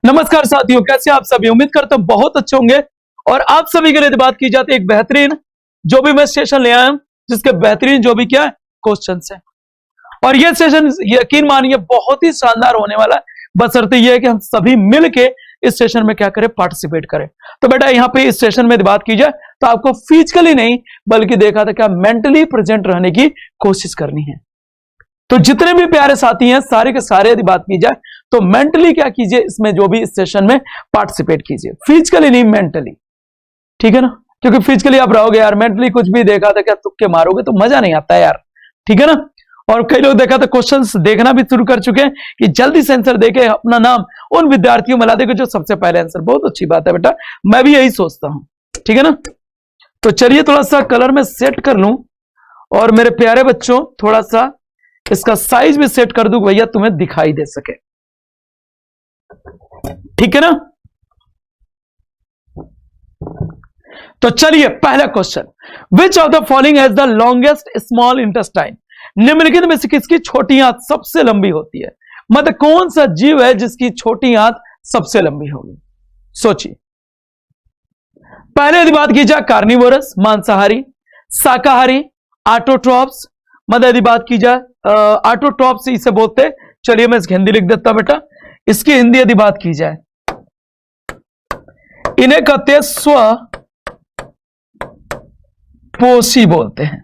नमस्कार साथियों, कैसे आप सभी। उम्मीद करता हूं बहुत अच्छे होंगे। और आप सभी के लिए बात की जाती है एक बेहतरीन जो भी मैं सेशन ले आया हूं, जिसके बेहतरीन जो भी क्या है क्वेश्चंस है। और ये सेशन यकीन मानिए बहुत ही शानदार होने वाला है, बशर्ते ये है कि हम सभी मिलके इस सेशन में क्या करें, पार्टिसिपेट करें। तो बेटा यहाँ पे इस सेशन में बात की जाए तो आपको फिजिकली नहीं बल्कि देखा था क्या मेंटली प्रेजेंट रहने की कोशिश करनी है। तो जितने भी प्यारे साथी हैं सारे के सारे यदि बात की जाए तो मेंटली क्या कीजिए, इसमें जो भी इस सेशन में पार्टिसिपेट कीजिए, फिजिकली नहीं मेंटली, ठीक है ना। क्योंकि फिजिकली आप रहोगे यार, मेंटली कुछ भी देखा था क्या तुक्के मारोगे तो मजा नहीं आता यार, ठीक है ना। और कई लोग देखा था क्वेश्चंस देखना भी शुरू कर चुके हैं कि जल्दी से आंसर देके अपना नाम उन विद्यार्थियों में ला देगा जो सबसे पहले आंसर। बहुत अच्छी बात है बेटा, मैं भी यही सोचता हूं, ठीक है ना। तो चलिए थोड़ा सा कलर में सेट कर लूं और मेरे प्यारे बच्चों थोड़ा सा इसका साइज भी सेट कर दूं भैया तुम्हें दिखाई दे सके, ठीक है ना। तो चलिए पहला question, which of the following has the longest small intestine. निम्नलिखित में से किसकी छोटी आंत सबसे लंबी होती है। मतलब कौन सा जीव है जिसकी छोटी आंत सबसे लंबी होगी, सोचिए। पहले यदि बात की जाए कार्निवोरस मांसाहारी, शाकाहारी, ऑटोट्रॉप्स। मतलब यदि बात की जाए ऑटोट्रॉप्स इसे बोलते, चलिए मैं इसकी हिंदी लिख देता बेटा। इसकी हिंदी यदि बात की जाए इन्हें कहते हैं स्वपोषी बोलते हैं।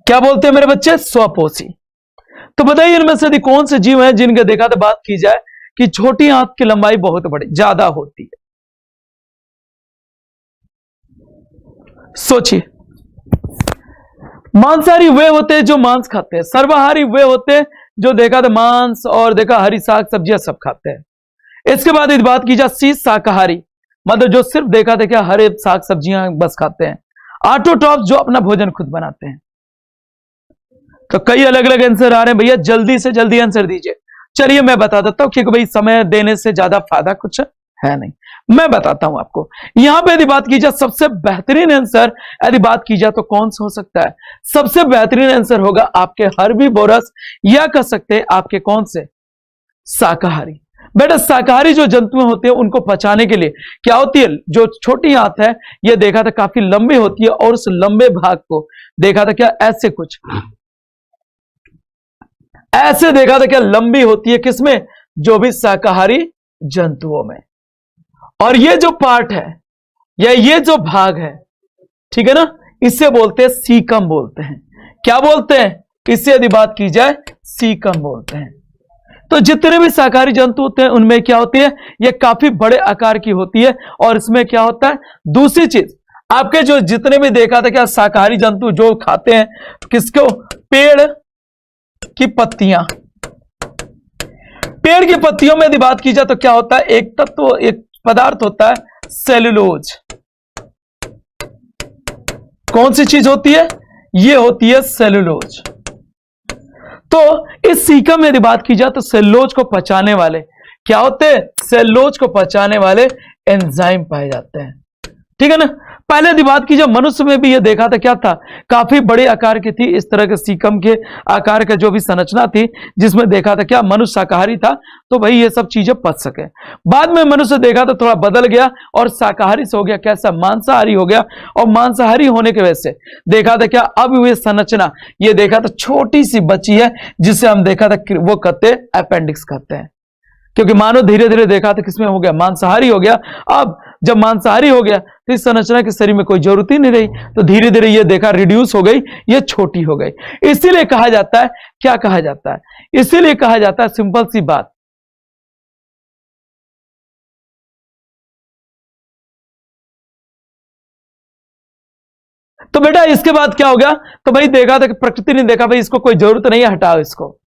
क्या बोलते हैं मेरे बच्चे, स्वपोषी। तो बताइए इनमें से यदि कौन से जीव हैं जिनके देखा तो बात की जाए कि छोटी आंत की लंबाई बहुत बड़ी ज्यादा होती है। सोचिए, मांसाहारी वे होते हैं जो मांस खाते हैं, सर्वाहारी वे होते हैं जो देखा था मांस और देखा हरी साग सब्जियां सब खाते हैं। इसके बाद इस बात की जाए सी शाकाहारी, मतलब जो सिर्फ देखा था क्या हरे साग सब्जियां बस खाते हैं। ऑटोट्रॉप्स जो अपना भोजन खुद बनाते हैं। तो कई अलग अलग आंसर आ रहे हैं भैया, जल्दी से जल्दी आंसर दीजिए। चलिए मैं बता देता हूं क्योंकि भाई समय देने से ज्यादा फायदा कुछ है नहीं, मैं बताता हूं आपको। यहां पे यदि बात की जाए सबसे बेहतरीन आंसर यदि बात की जाए तो कौन सा हो सकता है। सबसे बेहतरीन आंसर होगा आपके हर्बीवोरस, या कह सकते हैं आपके कौन से, शाकाहारी। बेटा शाकाहारी जो जंतु होते हैं उनको पचाने के लिए क्या होती है, जो छोटी आंत है यह देखा था काफी लंबी होती है और उस लंबे भाग को देखा था क्या ऐसे कुछ ऐसे देखा था क्या लंबी होती है, किसमें, जो भी शाकाहारी जंतुओं में। और ये जो पार्ट है या ये जो भाग है, ठीक है ना, इसे बोलते हैं सीकम बोलते हैं। क्या बोलते हैं, इससे यदि बात की जाए सीकम बोलते हैं। तो जितने भी शाकाहारी जंतु होते हैं उनमें क्या होती है, ये काफी बड़े आकार की होती है। और इसमें क्या होता है, दूसरी चीज आपके जो जितने भी देखा था क्या शाकाहारी जंतु जो खाते हैं किसको, पेड़ की पत्तियां। पेड़ की पत्तियों में यदि बात की जाए तो क्या होता है, एक तत्व एक पदार्थ होता है सेलुलोज। कौन सी चीज होती है, ये होती है सेलुलोज। तो इस सीकम में यदि बात की जाए तो सेलुलोज को पचाने वाले क्या होते हैं, सेलुलोज को पचाने वाले एंजाइम पाए जाते हैं, ठीक है ना। पहले यदि बात की जाए मनुष्य में भी ये देखा था क्या था, काफी बड़े आकार की थी, इस तरह के सीकम के आकार का जो भी संरचना थी, जिसमें देखा था क्या मनुष्य शाकाहारी था तो भाई ये सब चीजें पच सके। बाद में मनुष्य देखा तो थोड़ा बदल गया और शाकाहारी से हो गया कैसा, मांसाहारी हो गया। और मांसाहारी होने की वजह से देखा था क्या अब ये संरचना ये देखा तो छोटी सी बची है, जिसे हम देखा था वो कहते हैं अपेंडिक्स कहते हैं। क्योंकि मानव धीरे धीरे देखा तो किसमें हो गया, मांसाहारी हो गया। अब जब मांसाहारी हो गया तो इस संरचना के शरीर में कोई जरूरत ही नहीं रही, तो धीरे धीरे ये देखा रिड्यूस हो गई, ये छोटी हो गई। इसीलिए कहा जाता है, क्या कहा जाता है, इसीलिए कहा जाता है, सिंपल सी बात, तो बेटा इसके बाद क्या हो गया, तो भाई देखा था कि प्रकृति ने देखा भाई इसको कोई जरूरत नहीं है, हटाओ इसको।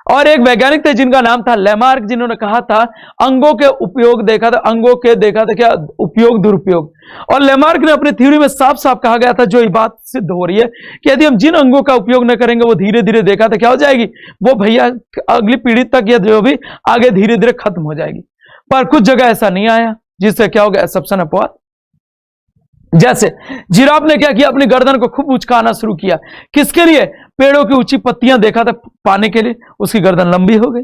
और एक वैज्ञानिक थे जिनका नाम था लेमार्क, जिन्होंने कहा था अंगों के उपयोग देखा था, अंगों के देखा था क्या उपयोग दुरुपयोग। और लेमार्क ने अपनी थ्योरी में साफ साफ कहा गया था, जो ये बात सिद्ध हो रही है कि यदि हम जिन अंगों का उपयोग न करेंगे वो धीरे धीरे देखा था क्या हो जाएगी, वो भैया अगली पीढ़ी तक या जो भी आगे धीरे धीरे खत्म हो जाएगी। पर कुछ जगह ऐसा नहीं आया, जिससे क्या हो गया, एक्सेप्शन अपवाद। जैसे जिराफ ने क्या किया, अपनी गर्दन को खूब उचकाना शुरू किया, किसके लिए, पेड़ों की ऊंची पत्तियां देखा था पाने के लिए, उसकी गर्दन लंबी हो गई।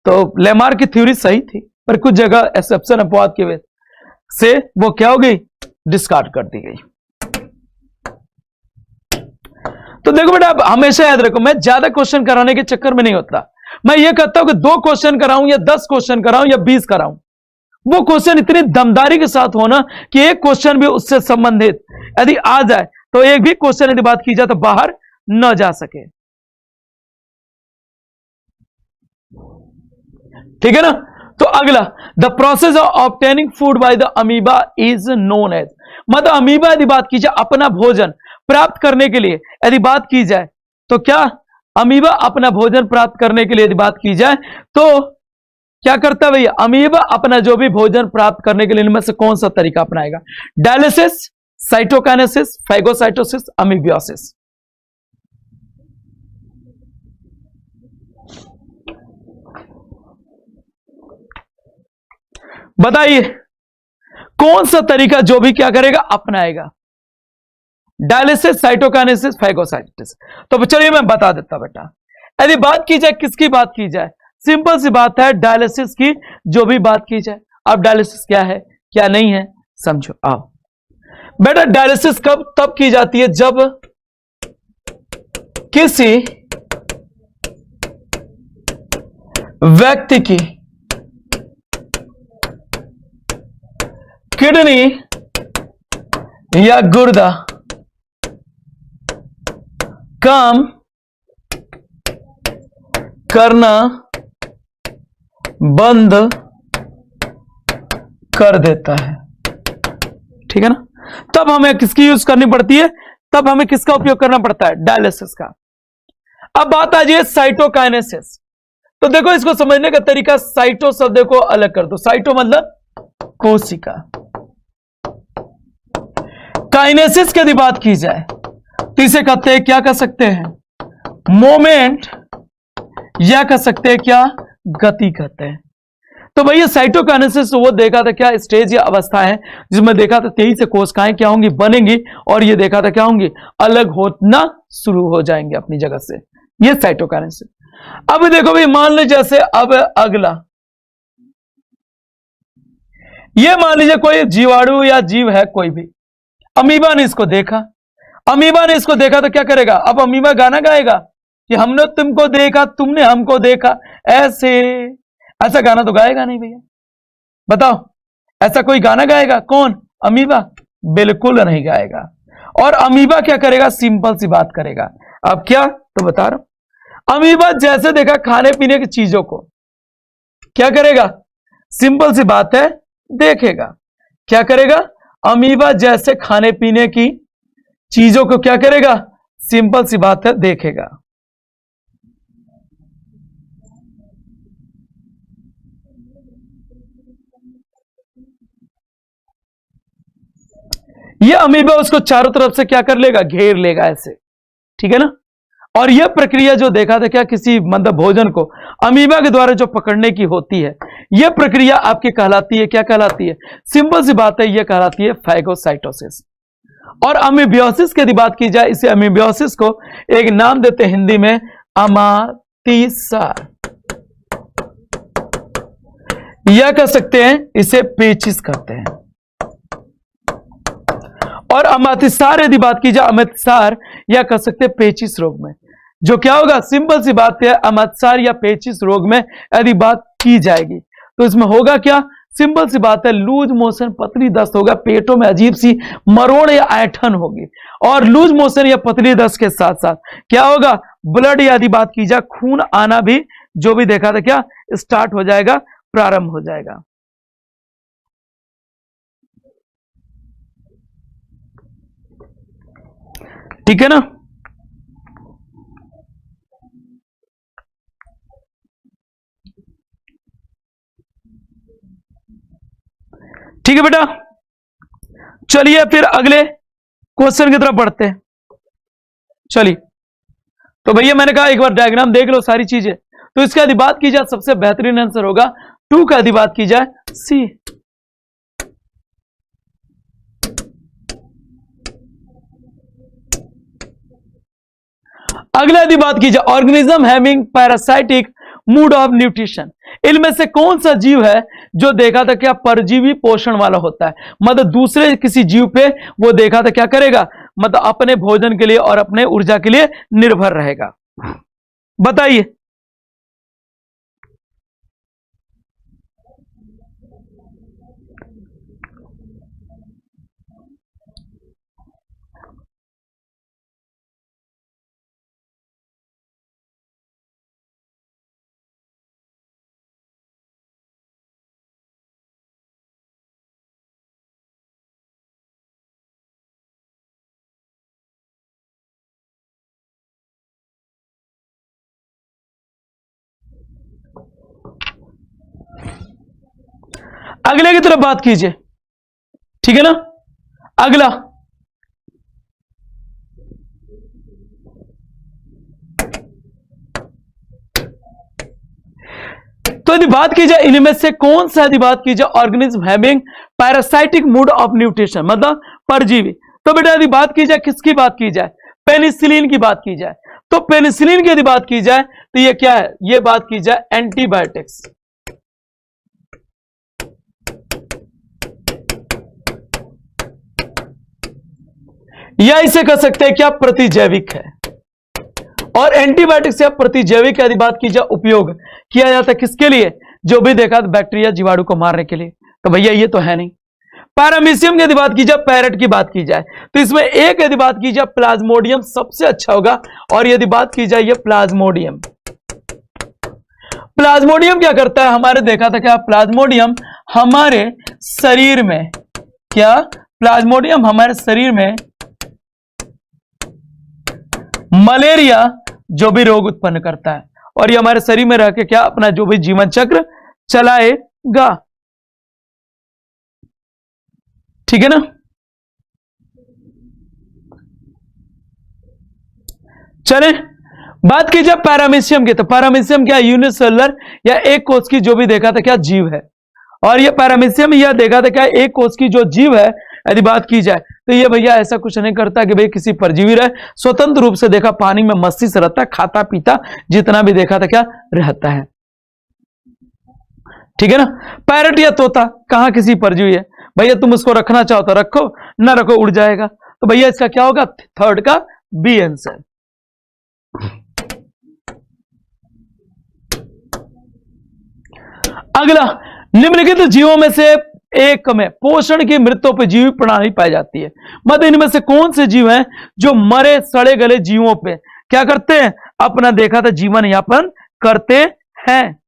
तो लेमार्क की थ्योरी सही थी। पर कुछ जगह एक्सेप्शन अपवाद की वजह से वो क्या हो गई, डिस्कार्ड कर दी गई। तो देखो बेटा, आप हमेशा याद रखो, मैं ज्यादा क्वेश्चन कराने के चक्कर में नहीं होता। मैं ये कहता हूं कि 2 क्वेश्चन कराऊं या 10 क्वेश्चन कराऊं या 20 कराऊं, वो क्वेश्चन इतनी दमदारी के साथ होना कि एक क्वेश्चन भी उससे संबंधित यदि आ जाए तो एक भी क्वेश्चन यदि बात की जाए तो बाहर न जा सके। ठीक है ना। तो अगला, the process of obtaining food by the amoeba is known as, मतलब अमीबा यदि बात की जाए अपना भोजन प्राप्त करने के लिए यदि बात की जाए तो क्या, अमीबा अपना भोजन प्राप्त करने के लिए यदि बात की जाए तो क्या करता है भैया, अमीबा अपना जो भी भोजन प्राप्त करने के लिए इनमें से कौन सा तरीका अपनाएगा, डायलिसिस, साइटोकाइनेसिस, फाइगोसाइटोसिस, अमीबियोसिस। बताइए कौन सा तरीका जो भी क्या करेगा, अपनाएगा, डायलिसिस, साइटोकाइनेसिस, फाइगोसाइटोसिस। तो चलिए मैं बता देता बेटा, यदि बात की जाए किसकी बात की जाए, सिंपल सी बात है डायलिसिस की जो भी बात की जाए। अब डायलिसिस क्या है क्या नहीं है समझो। आओ बेटा, डायलिसिस कब तब की जाती है जब किसी व्यक्ति की किडनी या गुर्दा काम करना बंद कर देता है। ठीक है ना, तब हमें किसकी यूज करनी पड़ती है, तब हमें किसका उपयोग करना पड़ता है, डायलिसिस का। अब बात आ जाए साइटोकाइनेसिस। तो देखो इसको समझने का तरीका, साइटो शब्द को अलग कर दो, साइटो मतलब कोशिका, काइनेसिस की यदि बात की जाए तो इसे कहते हैं क्या कह सकते हैं, मोमेंट, या कह सकते हैं क्या, गति कहते हैं। तो भैया साइटोकाइनेसिस वो देखा था क्या, स्टेज या अवस्था है जिसमें देखा था 23 कोशिकाएं क्या होंगी, बनेंगी, और ये देखा था क्या होंगी, अलग होना शुरू हो जाएंगे अपनी जगह से, ये साइटोकाइनेसिस। अब देखो भाई, मान लीजिए जैसे अब अगला, ये मान लीजिए कोई जीवाणु या जीव है कोई भी, अमीबा ने इसको देखा, अमीबा ने इसको देखा तो क्या करेगा, अब अमीबा गाना गाएगा कि हमने तुमको देखा, तुमने हमको देखा, ऐसा गाना तो गाएगा नहीं भैया। बताओ ऐसा कोई गाना गाएगा कौन, अमीबा, बिल्कुल नहीं गाएगा। और अमीबा क्या करेगा, सिंपल सी बात करेगा। अब क्या, तो बता रहा हूं, अमीबा जैसे देखा खाने पीने की चीजों को क्या करेगा, सिंपल सी बात है, देखेगा। क्या करेगा, अमीबा जैसे खाने पीने की चीजों को क्या करेगा, सिंपल सी बात है, देखेगा। ये अमीबा उसको चारों तरफ से क्या कर लेगा, घेर लेगा ऐसे। ठीक है ना। और यह प्रक्रिया जो देखा था क्या, किसी मतलब भोजन को अमीबा के द्वारा जो पकड़ने की होती है, यह प्रक्रिया आपकी कहलाती है, क्या कहलाती है, सिंपल सी बात है, यह कहलाती है फाइगोसाइटोसिस। और अमीबियोसिस की यदि बात की जाए, इसे अमीबियोसिस को एक नाम देते हैं हिंदी में अमातीसार, या कह सकते हैं इसे पेचिस कहते हैं। और अमातीसार यदि बात की जाए, अमातीसार या कह सकते हैं पेचिस रोग में जो क्या होगा, सिंपल सी बात है, अमातीसार या पेचिस रोग में यदि बात की जाएगी तो इसमें होगा क्या, सिंपल सी बात है, लूज मोशन, पतली दस्त होगा, पेटों में अजीब सी मरोड़ या ऐंठन होगी। और लूज मोशन या पतली दस्त के साथ साथ क्या होगा, ब्लड यदि बात की जाए, खून आना भी जो भी देखा था क्या स्टार्ट हो जाएगा, प्रारंभ हो जाएगा। ठीक है ना। ठीक है बेटा, चलिए फिर अगले क्वेश्चन की तरफ बढ़ते हैं। चलिए, तो भैया मैंने कहा एक बार डायग्राम देख लो सारी चीजें। तो इसका यदि बात की जाए सबसे बेहतरीन आंसर होगा 2 का यदि बात की जाए सी। अगला यदि बात की जाए, organism having parasitic mood off nutrition. इनमें से कौन सा जीव है जो देखा था क्या परजीवी पोषण वाला होता है, मतलब दूसरे किसी जीव पे वो देखा था क्या करेगा, मतलब अपने भोजन के लिए और अपने ऊर्जा के लिए निर्भर रहेगा। बताइए। अगले की तरफ बात कीजिए, ठीक है ना। अगला, तो यदि बात की जाए इनमें से कौन सा, यदि बात की जाए organism having parasitic mode of nutrition, मतलब परजीवी, तो बेटा यदि बात की जाए किसकी बात की जाए, पेनिसिलिन की बात की जाए, तो पेनिसिलिन की यदि बात की जाए तो ये क्या है, ये बात की जाए एंटीबायोटिक्स, या इसे कह सकते हैं क्या प्रतिजैविक है। और एंटीबायोटिक से प्रतिजैविक यदि बात की जाए उपयोग किया जाता है किसके लिए, जो भी देखा बैक्टीरिया जीवाणु को मारने के लिए, तो भैया ये तो है नहीं। पैरामीशियम की यदि बात की जाए, पैरेट की बात की जाए, तो इसमें एक यदि बात की जाए प्लाज्मोडियम सबसे अच्छा होगा। और यदि बात की जाए ये प्लाज्मोडियम, प्लाज्मोडियम क्या करता है, हमारे देखा था क्या प्लाज्मोडियम हमारे शरीर में, क्या प्लाज्मोडियम हमारे शरीर में मलेरिया जो भी रोग उत्पन्न करता है, और ये हमारे शरीर में रह के क्या अपना जो भी जीवन चक्र चलाएगा, ठीक है ना। चले बात की जाए पैरामीशियम की, तो पैरामीशियम क्या यूनिसेलुलर या एक कोष की जो भी देखा था क्या जीव है। और ये पैरामीशियम यह देखा था क्या एक कोष की जो जीव है, यदि बात की जाए तो ये भैया ऐसा कुछ नहीं करता कि भाई किसी परजीवी रहे, स्वतंत्र रूप से देखा पानी में मस्ती से रहता है, खाता पीता जितना भी देखा था क्या रहता है, ठीक है ना। पैरट या तोता कहां किसी परजीवी है, भैया तुम उसको रखना चाहो तो रखो, ना रखो उड़ जाएगा, तो भैया इसका क्या होगा, थर्ड का बी आंसर। अगला, निम्नलिखित जीवों में से एक में पोषण की मृतोपजीवी प्रणाली पाई जाती है, मतलब इनमें से कौन से जीव हैं जो मरे सड़े गले जीवों पे क्या करते हैं, अपना देखा था जीवन यापन करते हैं।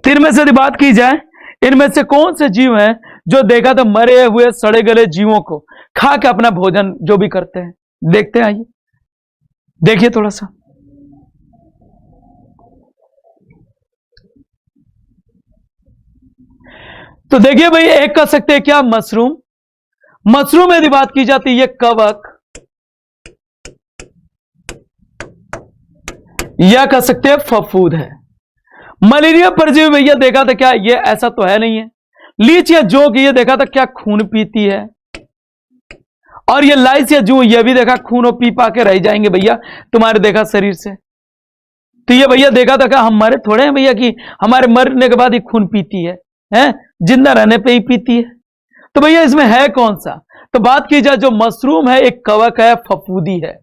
इनमें से यदि बात की जाए, इनमें से कौन से जीव हैं जो देखा था मरे हुए सड़े गले जीवों को खा के अपना भोजन जो भी करते हैं, देखते हैं, आइए देखिए थोड़ा सा। तो देखिए भाई, एक कह सकते हैं क्या मशरूम, मशरूम यदि बात की जाती है कवक, या कह सकते हैं फफूद है। मलेरिया परजीवी भैया देखा था क्या, ये ऐसा तो है नहीं है। लीच या जोंक ये देखा था क्या खून पीती है, और ये लाइस या जू ये भी देखा खून और पी पा के रह जाएंगे भैया तुम्हारे देखा शरीर से। तो ये भैया देखा था क्या, हम मरे थोड़े हैं भैया कि हमारे मरने के बाद ही खून पीती है, जिंदा रहने पे ही पीती है। तो भैया इसमें है कौन सा, तो बात की जाए जो मशरूम है एक कवक है, फफूदी है।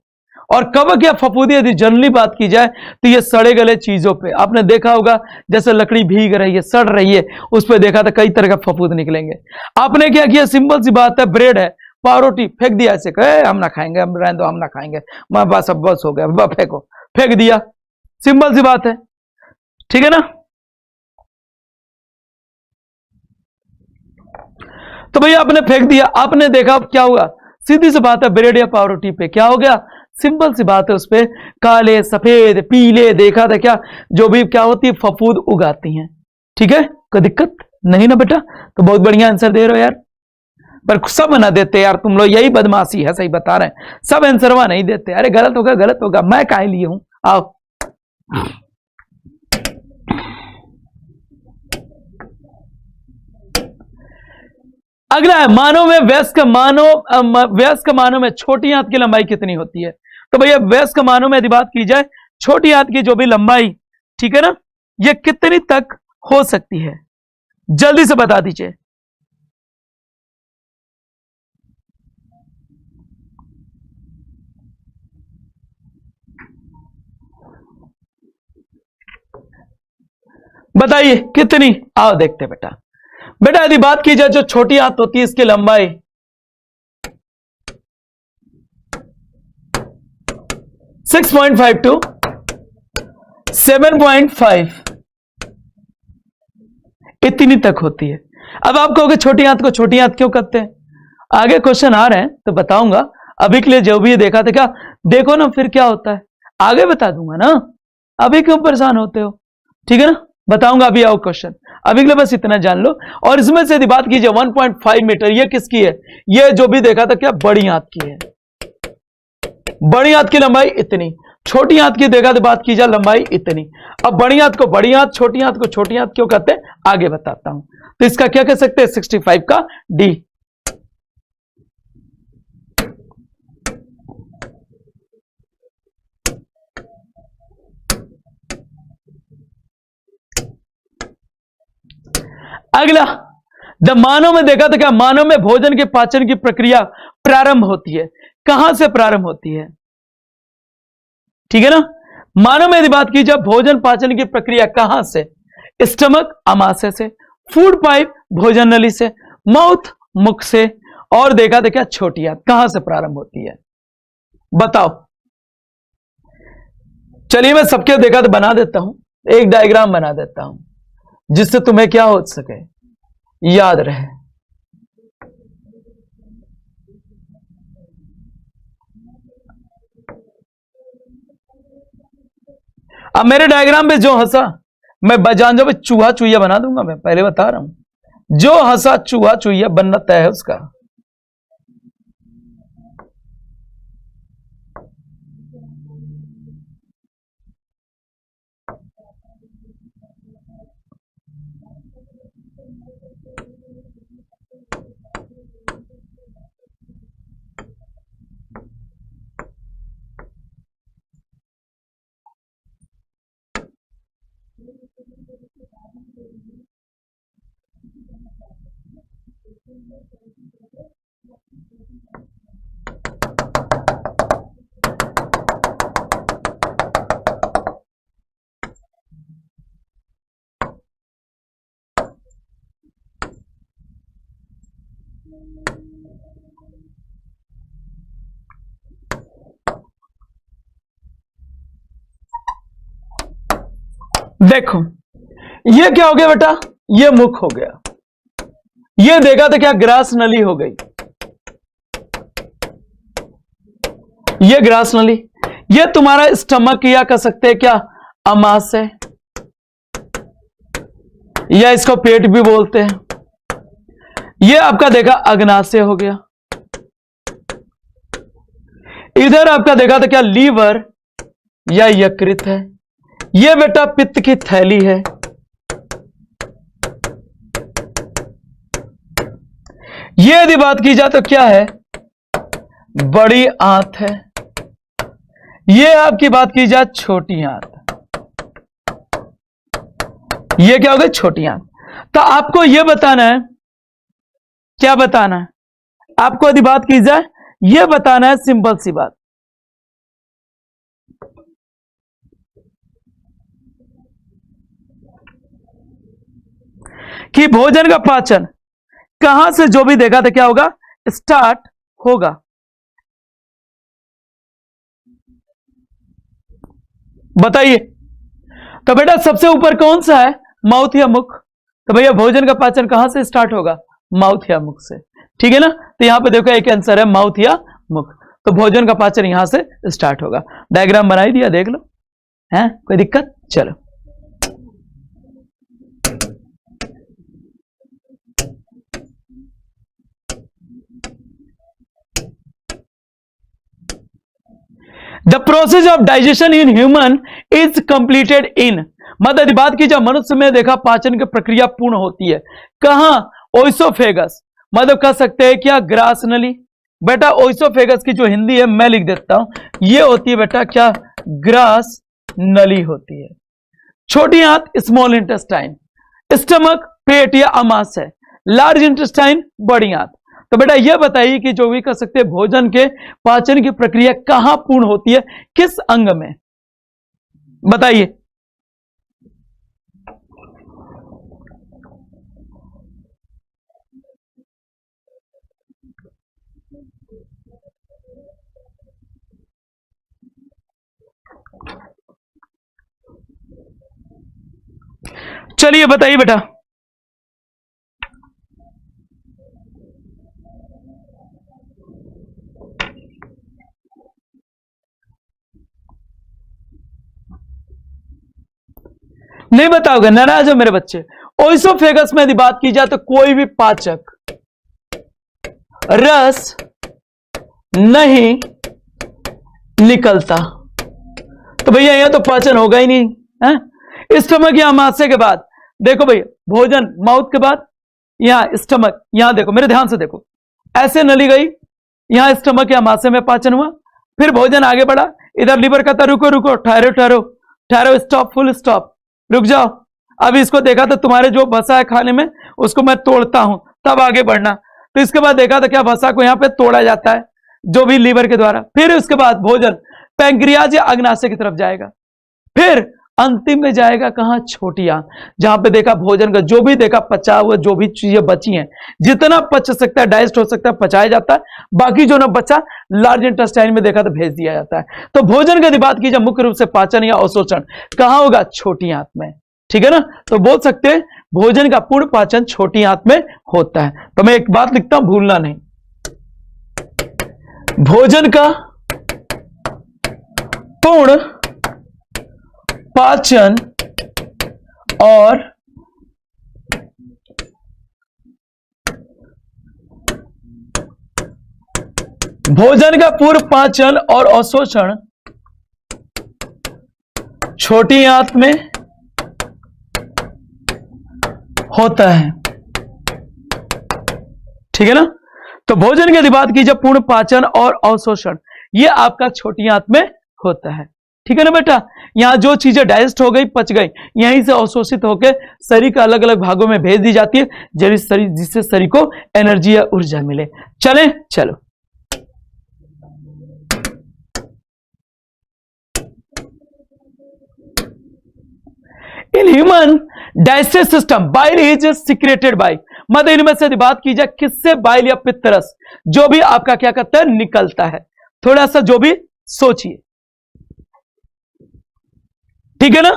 और कवक या फफूदी यदि जनरली बात की जाए तो ये सड़े गले चीजों पे आपने देखा होगा, जैसे लकड़ी भीग रही है सड़ रही है उस पर देखा था कई तरह का फफूद निकलेंगे। आपने क्या किया, सिंपल सी बात है, ब्रेड है पावरोटी फेंक दिया, ऐसे कहे हम ना खाएंगे, हम रहने दो हम ना खाएंगे, मैं बस अब बस हो गया, फेंको, फेंक दिया, सिंपल सी बात है, ठीक है ना। तो भैया आपने फेंक दिया, आपने देखा क्या हुआ, सीधी सी बात है ब्रेड या पावरोटी पे क्या हो गया, सिंपल सी बात है, उस पे काले सफेद पीले देखा था क्या जो भी क्या होती है फफूद उगाती हैं, ठीक है, कोई दिक्कत नहीं ना बेटा। तो बहुत बढ़िया आंसर दे रहे हो यार, पर सब ना देते यार तुम लोग, यही बदमाशी है, सही बता रहे हैं, सब आंसरवा नहीं देते, अरे गलत होगा, मैं काहे लिए हूं, आओ। अगला है मानव में वयस्क मानव में छोटी आंत की लंबाई कितनी होती है? तो भैया वयस्क मानव में यदि बात की जाए छोटी आंत की जो भी लंबाई, ठीक है ना, ये कितनी तक हो सकती है? जल्दी से बता दीजिए। बताइए कितनी? आओ देखते बेटा। बेटा यदि बात की जाए जो छोटी आंत होती है इसकी लंबाई 6.5 to 7.5 इतनी तक होती है। अब आप कहोगे छोटी आंत को छोटी आंत क्यों कहते हैं? आगे क्वेश्चन आ रहे हैं तो बताऊंगा। अभी के लिए जो भी देखा था क्या, देखो ना फिर क्या होता है, आगे बता दूंगा ना, अभी क्यों परेशान होते हो? ठीक है ना, बताऊंगा अभी। आओ क्वेश्चन, अभी के लिए बस इतना जान लो। और इसमें से यदि बात कीजिए 1.5 मीटर, ये किसकी है? ये जो भी देखा था क्या, बड़ी आंत की है। बड़ी आंत की लंबाई इतनी, छोटी आंत की देखा तो बात की जाए लंबाई इतनी। अब बड़ी आंत को बड़ी आंत, छोटी आंत को छोटी आंत क्यों कहते हैं, आगे बताता हूं। तो इसका क्या कह सकते हैं, 65 का डी। अगला, द मानव में देखा तो क्या, मानव में भोजन के पाचन की प्रक्रिया प्रारंभ होती है, कहां से प्रारंभ होती है? ठीक है ना, मानव में यदि बात की जाए भोजन पाचन की प्रक्रिया कहां से? स्टमक आमाशय से, फूड पाइप भोजन नली से, माउथ मुख से, और देखा तो क्या छोटी आंत कहां से प्रारंभ होती है? बताओ। चलिए मैं सबके देखा तो बना देता हूं, एक डायग्राम बना देता हूं जिससे तुम्हें क्या हो सके, याद रहे। अब मेरे डायग्राम पे जो हंसा, मैं बजान जो चूहा चूहिया बना दूंगा, मैं पहले बता रहा हूं। जो हंसा चूहा चूहिया बनना तय है उसका। देखो ये क्या हो गया बेटा, ये मुख हो गया। ये देखा तो क्या, ग्रास नली हो गई। ये ग्रास नली, ये तुम्हारा स्टमक या कह सकते हैं क्या, अमाशय, या इसको पेट भी बोलते हैं। ये आपका देखा अग्नाशय हो गया। इधर आपका देखा तो क्या, लीवर या यकृत है। ये बेटा पित्त की थैली है। ये यदि बात की जाए तो क्या है, बड़ी आंत है। ये आपकी बात की जाए छोटी आंत, ये क्या हो गई, छोटी आंत। तो आपको यह बताना है, क्या बताना है आपको यदि बात की जाए, यह बताना है सिंपल सी बात, कि भोजन का पाचन कहां से जो भी देखा था क्या होगा, स्टार्ट होगा। बताइए। तो बेटा सबसे ऊपर कौन सा है, माउथ या मुख? तो भैया भोजन का पाचन कहां से स्टार्ट होगा, माउथ या मुख से। ठीक है ना, तो यहां पे देखो एक आंसर है माउथ या मुख। तो भोजन का पाचन यहां से स्टार्ट होगा। डायग्राम बनाई दिया, देख लो, है कोई दिक्कत? चलो the process of digestion in human is completed in, मतलब बात की जाए मनुष्य में देखा पाचन की प्रक्रिया पूर्ण होती है कहां, ओइसोफेगस, मतलब कह सकते हैं क्या, ग्रास नली। बेटा ओइसोफेगस की जो हिंदी है मैं लिख देता हूं, ये होती है बेटा क्या, ग्रास नली होती है। छोटी आंत स्मॉल इंटेस्टाइन, स्टमक पेट या आमाशय, लार्ज इंटेस्टाइन बड़ी आंत। तो बेटा यह बताइए कि जो भी कर सकते हैं भोजन के पाचन की प्रक्रिया कहां पूर्ण होती है, किस अंग में, बताइए। चलिए बताइए बेटा। नहीं बताओगे, नाराज हो मेरे बच्चे। ओइसोफेगस में यदि बात की जाए तो कोई भी पाचक रस नहीं निकलता, तो भैया यहां तो पाचन होगा ही नहीं है। स्टमक या आमाशय के बाद देखो भैया, भोजन माउथ के बाद यहां स्टमक, यहां देखो मेरे ध्यान से देखो, ऐसे नली गई, यहां स्टमक या आमाशय में पाचन हुआ, फिर भोजन आगे बढ़ा, इधर लीवर कहता रुको रुको, ठहरो ठहरो ठहरो, स्टॉप, फुल स्टॉप, रुक जाओ। अब इसको देखा तो तुम्हारे जो बसा है खाने में उसको मैं तोड़ता हूं, तब आगे बढ़ना। तो इसके बाद देखा तो क्या बसा को यहां पे तोड़ा जाता है, जो भी लीवर के द्वारा। फिर उसके बाद भोजन पैंक्रियाज या अग्नाशय की तरफ जाएगा, फिर अंतिम में जाएगा कहां, छोटी आंत, जहां पे देखा भोजन का जो भी देखा पचा हुआ, जो भी चीजें बची हैं, जितना पच सकता है, डाइजेस्ट हो सकता है, पचाया जाता है। बाकी जो ना बचा लार्ज इंटेस्टाइन में देखा तो भेज दिया जाता है। तो भोजन की बात की जाए मुख्य रूप से पाचन या अवशोषण कहां होगा, छोटी आंत में, ठीक है ना। तो बोल सकते हैं भोजन का पूर्ण पाचन छोटी आंत में होता है। तो मैं एक बात लिखता हूं, भूलना नहीं, भोजन का पूर्ण पाचन और भोजन का पूर्ण पाचन और अवशोषण छोटी आंत में होता है, ठीक है ना। तो भोजन की बात की जब पूर्ण पाचन और अवशोषण, ये आपका छोटी आंत में होता है, ठीक है ना बेटा। यहां जो चीजें डाइजेस्ट हो गई, पच गई, यहीं से अवशोषित होकर शरीर के अलग अलग भागों में भेज दी जाती है, जिससे शरीर को एनर्जी या ऊर्जा मिले। चले चलो, in human digestive system bile is secreted by, मतलब इनमें से बात की जाए किससे, बाइल या पित्तरस, जो भी आपका क्या करता है, निकलता है। थोड़ा सा जो भी सोचिए, ठीक है ना।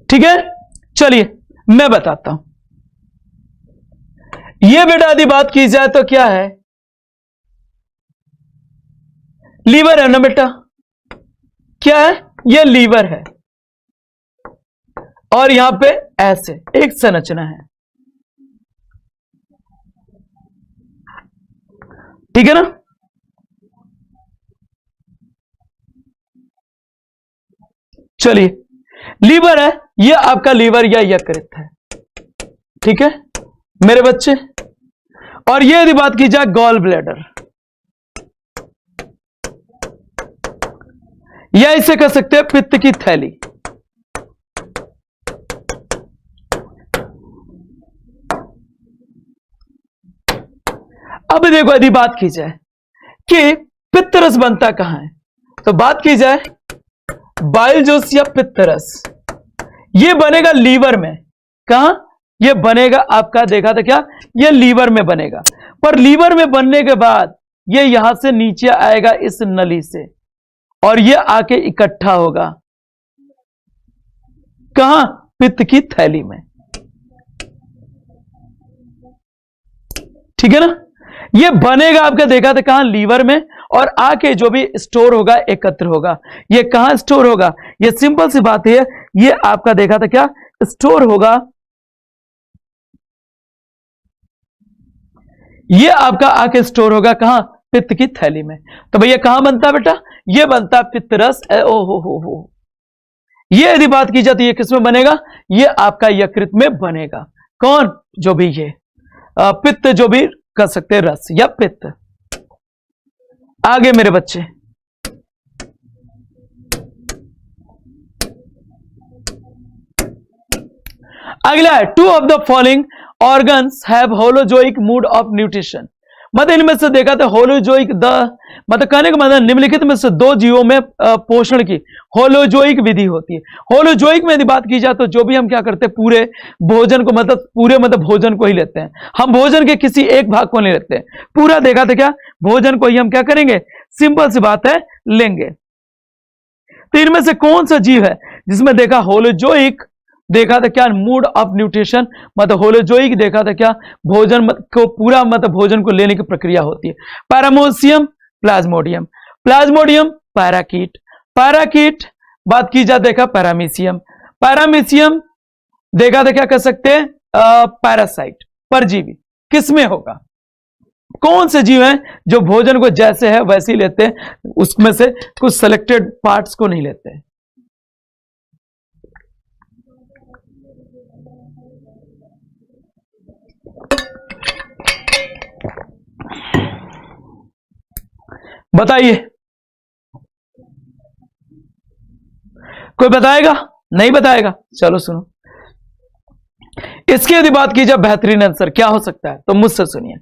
ठीक है, चलिए मैं बताता हूं। ये बेटा यदि बात की जाए तो क्या है, लीवर है ना बेटा, क्या है, ये लीवर है, और यहां पे ऐसे एक संरचना है, ठीक है ना। चलिए लीवर है, ये आपका लीवर या यकृत है, ठीक है मेरे बच्चे। और ये यदि बात की जाए गॉल ब्लैडर, या इसे कह सकते हैं पित्त की थैली। अब देखो यदि बात की जाए कि पित्तरस बनता कहां है, तो बात की जाए बाइल जूस या पित्तरस, ये बनेगा लीवर में, कहां, ये बनेगा आपका, देखा था क्या, ये लीवर में बनेगा। पर लीवर में बनने के बाद ये यहां से नीचे आएगा इस नली से, और ये आके इकट्ठा होगा कहां, पित्त की थैली में। ठीक है ना, ये बनेगा आपका, देखा था कहां, लीवर में, और आके जो भी स्टोर होगा एकत्र होगा। ये कहां स्टोर होगा, ये सिंपल सी बात है, ये आपका देखा था क्या, स्टोर होगा, ये आपका आके स्टोर होगा कहां, पित्त की थैली में। तो भैया कहां बनता है बेटा, ये बनता है पित्तरस। ओ हो, ये यदि बात की जाती है किसमें बनेगा, ये आपका यकृत में बनेगा। कौन, जो भी ये पित्त, जो भी कर सकते हैं, रस या पित्त। आगे मेरे बच्चे, अगला है, two of the following organs have holozoic mode of nutrition. मतलब इनमें से देखा था होलोजोइक, द मतलब कहने का मतलब निम्नलिखित में से दो जीवों में पोषण की होलोजोइक विधि होती है। होलोजोइक में यदि बात की जाए तो जो भी हम क्या करते हैं, पूरे भोजन को, मतलब पूरे मतलब भोजन को ही लेते हैं हम, भोजन के किसी एक भाग को नहीं लेते हैं, पूरा देखा था क्या, भोजन को ही हम क्या करेंगे, सिंपल सी बात है, लेंगे। तो इनमें से कौन सा जीव है जिसमें देखा होलोजोइक, देखा था क्या, मूड ऑफ न्यूट्रिशन, मतलब होलोजोइक देखा था क्या, भोजन को पूरा मतलब भोजन को लेने की प्रक्रिया होती है। पैरामोसियम, प्लाज्मोडियम, प्लाज्मोडियम पैराकीट, पैराकीट बात की जाए देखा पैरामीशियम, पैरामीशियम देखा था क्या कर सकते हैं, पैरासाइट, परजीवी। किसमें होगा, कौन से जीव हैं जो भोजन को जैसे है वैसे ही लेते हैं, उसमें से कुछ सेलेक्टेड पार्ट्स को नहीं लेते हैं। बताइए, कोई बताएगा, नहीं बताएगा, चलो सुनो। इसकी यदि बात की जाए बेहतरीन आंसर क्या हो सकता है, तो मुझसे सुनिए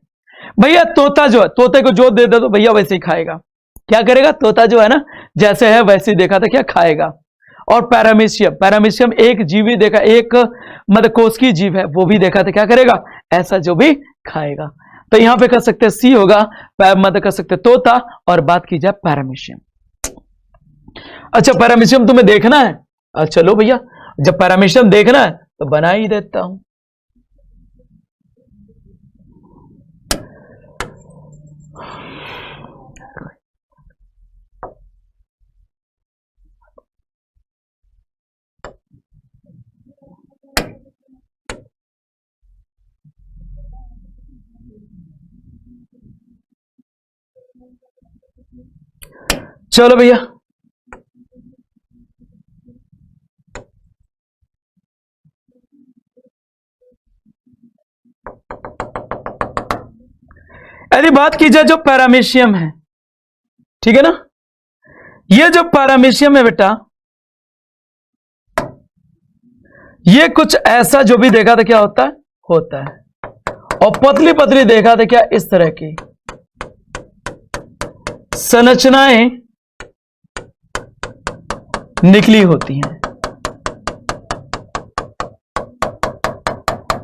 भैया। तोता जो है, तोते को जो दे दे तो भैया वैसे ही खाएगा। क्या करेगा, तोता जो है ना, जैसे है वैसे ही देखा था क्या खाएगा। और पैरामीशियम, पैरामीशियम एक जीवी देखा, एक मतलब कोशिकीय जीव है, वो भी देखा था क्या करेगा, ऐसा जो भी खाएगा। तो यहां पे कर सकते हैं सी होगा, मतलब कर सकते तोता, और बात की जाए पैरामीशियम। अच्छा पैरामीशियम तुम्हें देखना है, चलो भैया, जब पैरामीशियम देखना है तो बना ही देता हूं। चलो भैया, यदि बात की जाए जो पैरामीशियम है, ठीक है ना, ये जो पैरामीशियम है बेटा, ये कुछ ऐसा जो भी देखा था क्या होता है, और पतली पतली देखा था क्या, इस तरह की संरचनाएं निकली होती हैं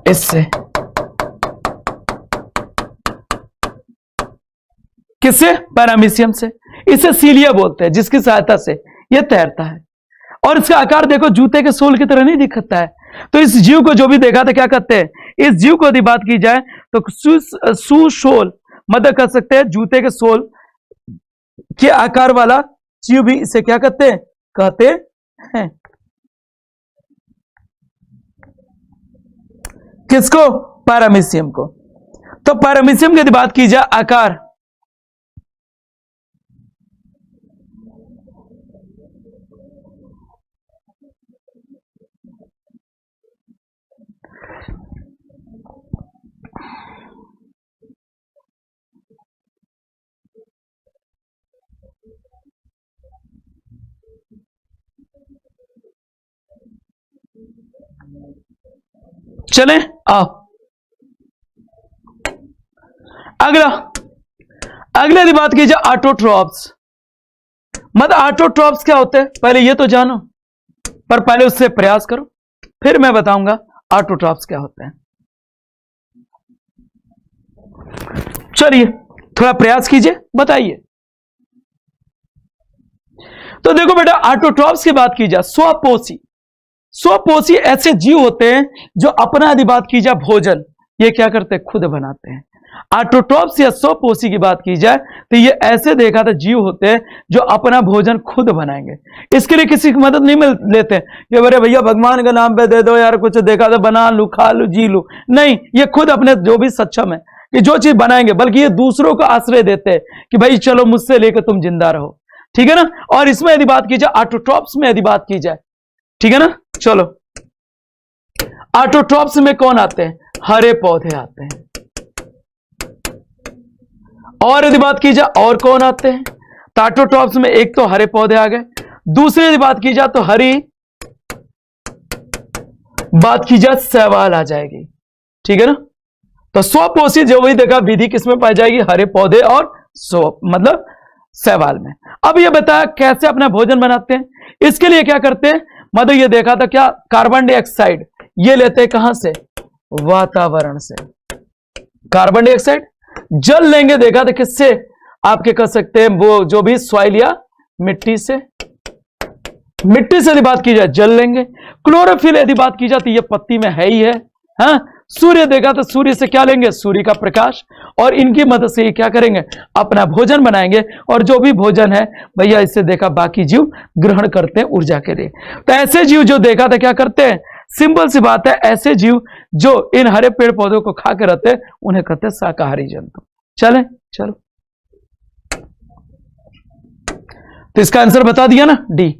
इससे। किससे, पैरामीशियम से। इसे सीलिया बोलते हैं, जिसकी सहायता से यह तैरता है। और इसका आकार देखो जूते के सोल की तरह नहीं दिखता है। तो इस जीव को जो भी देखा था क्या कहते हैं, इस जीव को यदि बात की जाए तो सुशोल मतलब कर सकते हैं, जूते के सोल के आकार वाला जीव भी इसे क्या कहते हैं, किसको, पैरामीशियम को। तो पैरामीशियम की यदि बात की जाए आकार, चले आओ अगले की बात की जाए ऑटोट्रॉप्स। मतलब ऑटोट्रॉप्स क्या होते हैं पहले ये तो जानो, पर पहले उससे प्रयास करो, फिर मैं बताऊंगा ऑटोट्रॉफ्स क्या होते हैं। चलिए थोड़ा प्रयास कीजिए, बताइए। तो देखो बेटा, ऑटोट्रॉफ्स की बात की जाए, स्वपोषी। स्वपोषी ऐसे जीव होते हैं जो अपना यदि बात की जाए भोजन, ये क्या करते हैं, खुद बनाते हैं। ऑटोट्रॉफ्स या स्वपोषी की बात की जाए तो ये ऐसे देखा था जीव होते हैं जो अपना भोजन खुद बनाएंगे। इसके लिए किसी की मदद नहीं मिल लेते कि अरे भैया भगवान का नाम पे दे दो यार, कुछ देखा था बना लू, खा लू, जी लू। नहीं, ये खुद अपने जो भी सक्षम है कि जो चीज बनाएंगे, बल्कि ये दूसरों को आश्रय देते हैं कि भाई चलो मुझसे लेकर तुम जिंदा रहो, ठीक है ना। और इसमें यदि बात की जाए, ऑटोट्रॉफ्स में यदि बात की जाए, ठीक है ना, चलो ऑटोट्रॉफ्स में कौन आते हैं, हरे पौधे आते हैं। और यदि बात की जाए और कौन आते हैं, तो ऑटोट्रॉफ्स में एक तो हरे पौधे आ गए, दूसरी यदि बात की जाए तो हरी बात की जाए शैवाल आ जाएगी, ठीक है ना। तो स्वपोषी जो भी देखा विधि किसमें पाई जाएगी, हरे पौधे और मतलब शैवाल में। अब ये बताया कैसे अपना भोजन बनाते हैं। इसके लिए क्या करते हैं, मतलब ये देखा था क्या, कार्बन डाइऑक्साइड ये लेते हैं कहां से, वातावरण से। कार्बन डाइऑक्साइड जल लेंगे, देखा था किससे, आपके कह सकते हैं वो जो भी सॉइल या मिट्टी से। मिट्टी से यदि बात की जाए जल लेंगे। क्लोरोफिल यदि बात की जाती ये पत्ती में है ही है। हाँ, सूर्य देखा तो सूर्य से क्या लेंगे, सूर्य का प्रकाश, और इनकी मदद से ये क्या करेंगे, अपना भोजन बनाएंगे। और जो भी भोजन है भैया इससे देखा बाकी जीव ग्रहण करते हैं ऊर्जा के लिए। तो ऐसे जीव जो देखा था क्या करते हैं, सिंपल सी बात है, ऐसे जीव जो इन हरे पेड़ पौधों को खा के रहते हैं उन्हें कहते हैं शाकाहारी जंतु। चले चलो, तो इसका आंसर बता दिया ना, डी।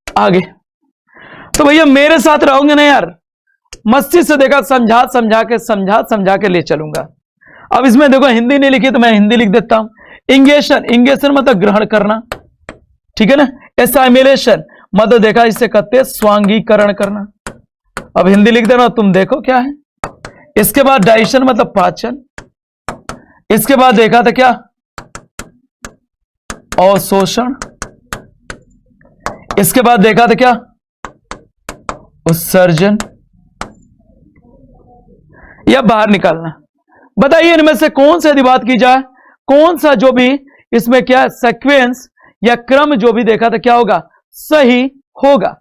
आगे तो भैया मेरे साथ रहोगे ना यार, मस्ती से देखा समझा समझा के ले चलूंगा। अब इसमें देखो हिंदी नहीं लिखी तो मैं हिंदी लिख देता हूं। इंगेशन, इंगेशन मतलब ग्रहण करना, ठीक है ना। एसाइमिलेशन मतलब देखा इसे कहते हैं स्वांगीकरण करना। अब हिंदी लिख देना, तुम देखो क्या है। इसके बाद डाइजेशन मतलब पाचन। इसके बाद देखा था क्या, अवशोषण। इसके बाद देखा था क्या, उत्सर्जन या बाहर निकालना। बताइए इनमें से कौन सा यदि बात की जाए, कौन सा जो भी इसमें क्या सीक्वेंस या क्रम जो भी देखा था क्या होगा, सही होगा।